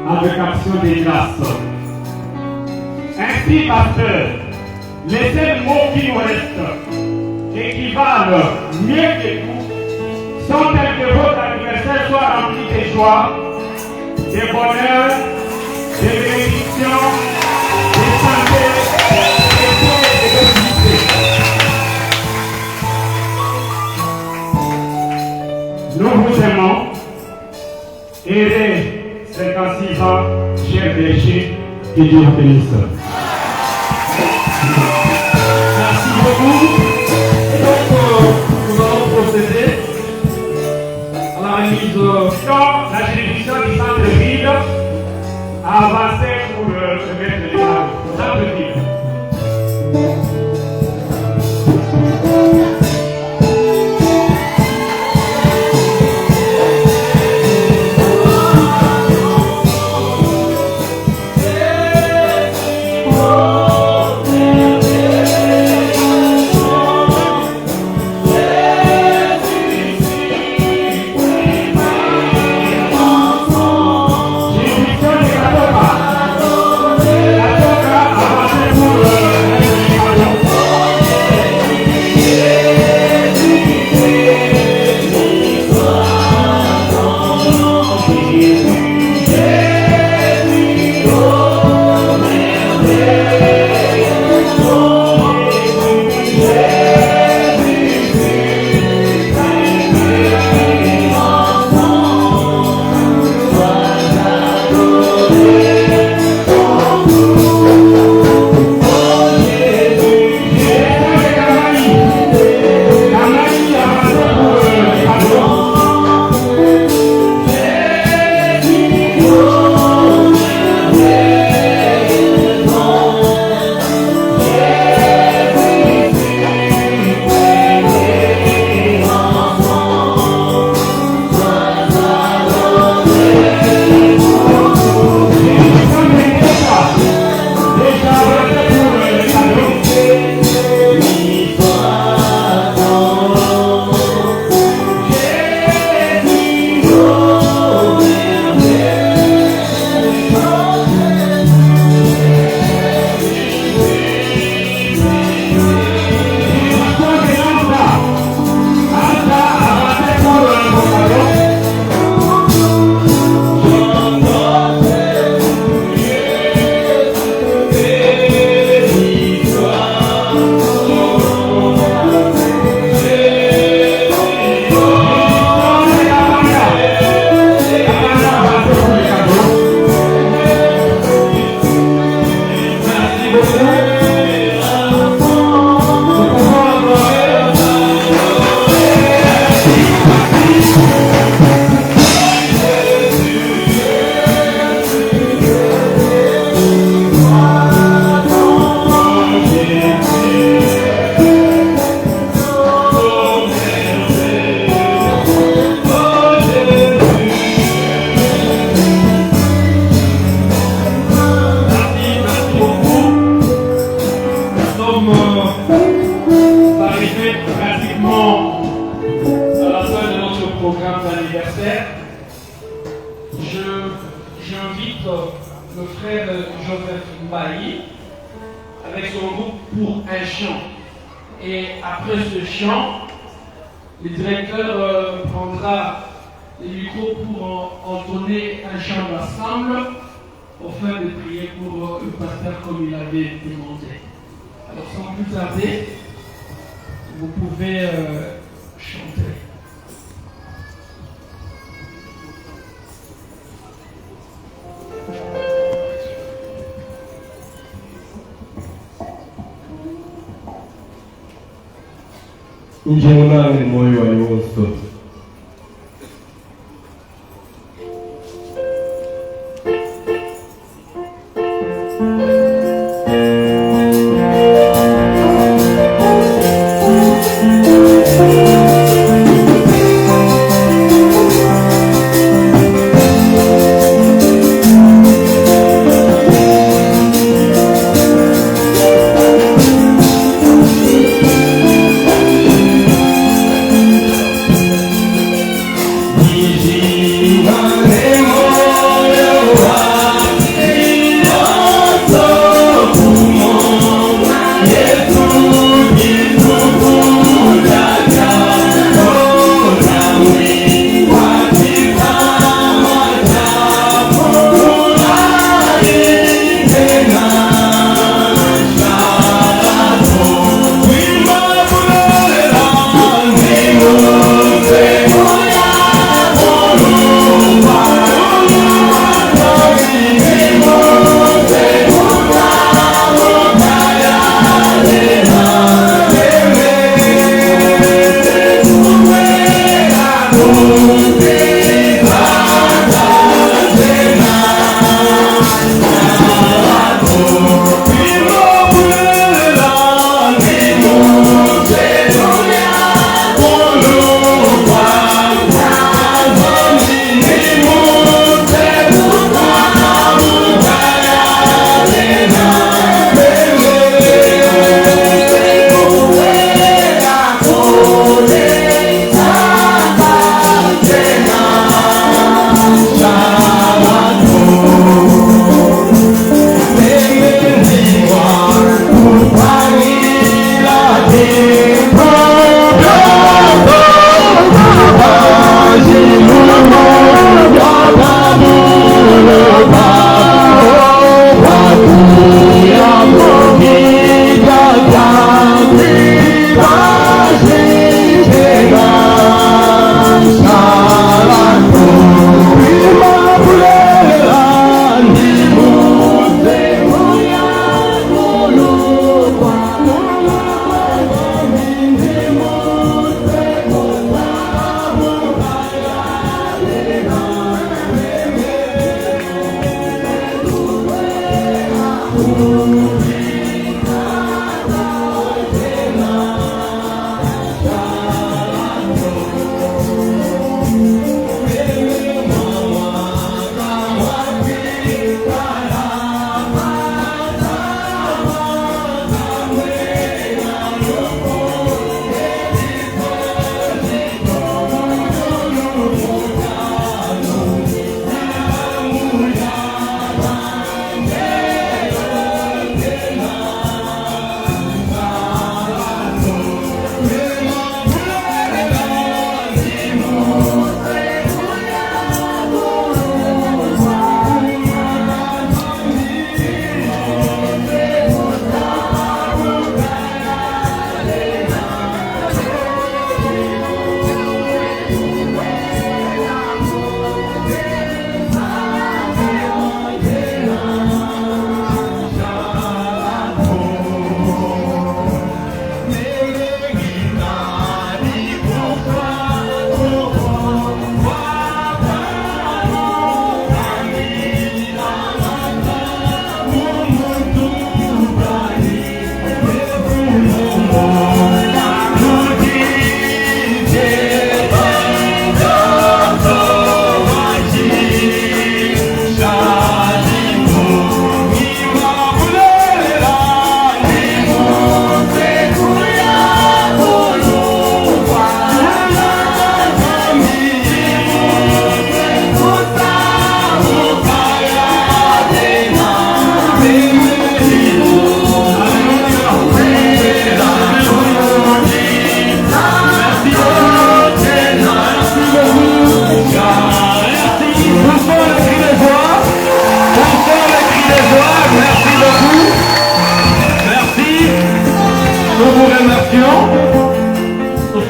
avec action de grâce. Ainsi, pasteur, les seuls mots qui nous restent et qui valent mieux que tout sont tels que votre anniversaire soit rempli de joie, de bonheur, de bénédiction, de santé, de paix et de félicité. Nous vous aimons. Heureux 56 ans, cher berger, que Dieu vous bénisse. Merci beaucoup. Et donc, nous allons procéder à la remise. Donc, la juridiction du centre-ville a avancé pour remettre les cadeaux. Centre-ville. Nje munange moyo wali wose.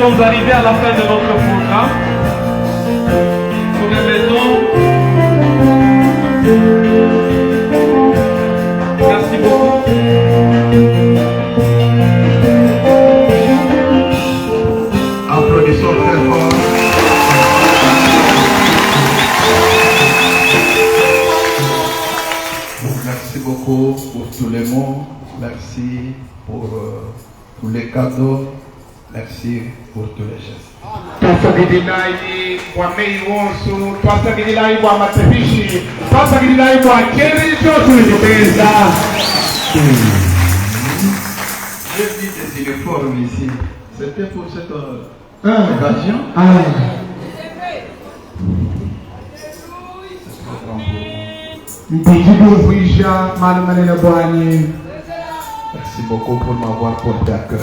sommes arrivés à la fin de notre programme. Nous remettons. Merci beaucoup. Applaudissons très fort. Merci beaucoup pour tous les mots. Merci pour tous les cadeaux. Merci pour tous les gestes. Twasagidilai kwa mei wonsu, twasagidilai kwa matabishi, twasagidilai kwa keri chotu nipenda. J'ai vu des uniformes ici. C'était pour cette occasion. Merci beaucoup pour m'avoir porté à cœur.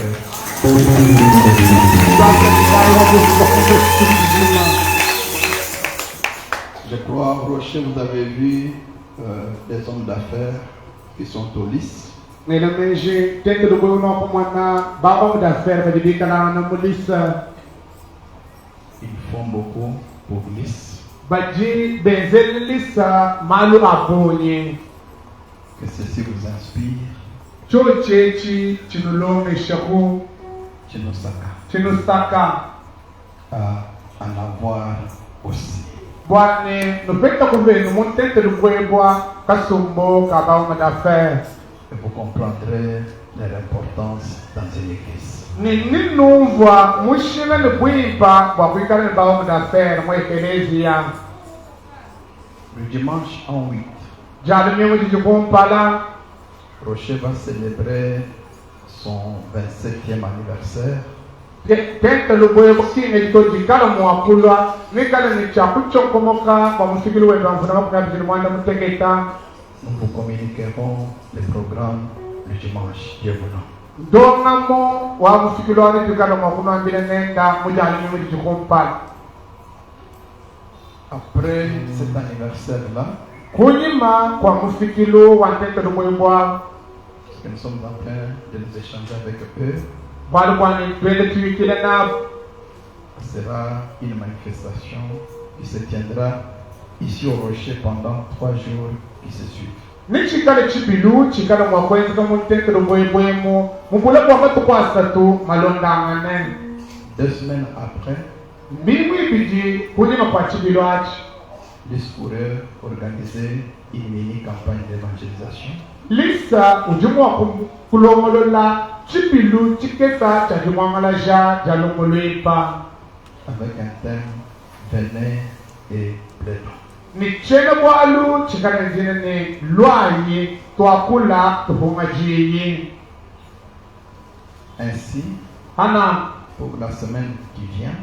Je crois, Rocher, vous avez vu des hommes d'affaires qui sont au lys. Ils font beaucoup pour lys. Que ceci vous inspire. Chinosaka à en avoir aussi. Et vous comprendrez l'importance dans une église. Le dimanche en 8, Rocher va célébrer son 27e anniversaire. Nous vous communiquerons les programmes le dimanche, Dieu voulant. Après cet anniversaire-là, parce que nous sommes en train de nous échanger avec eux, sera une manifestation qui se tiendra ici au Rocher pendant 3 jours qui se suivent. 2 semaines après, l'IS pourrait organiser une mini-campagne d'évangélisation. Avec un thème, venez et plaidons. Ainsi, pour la semaine qui vient,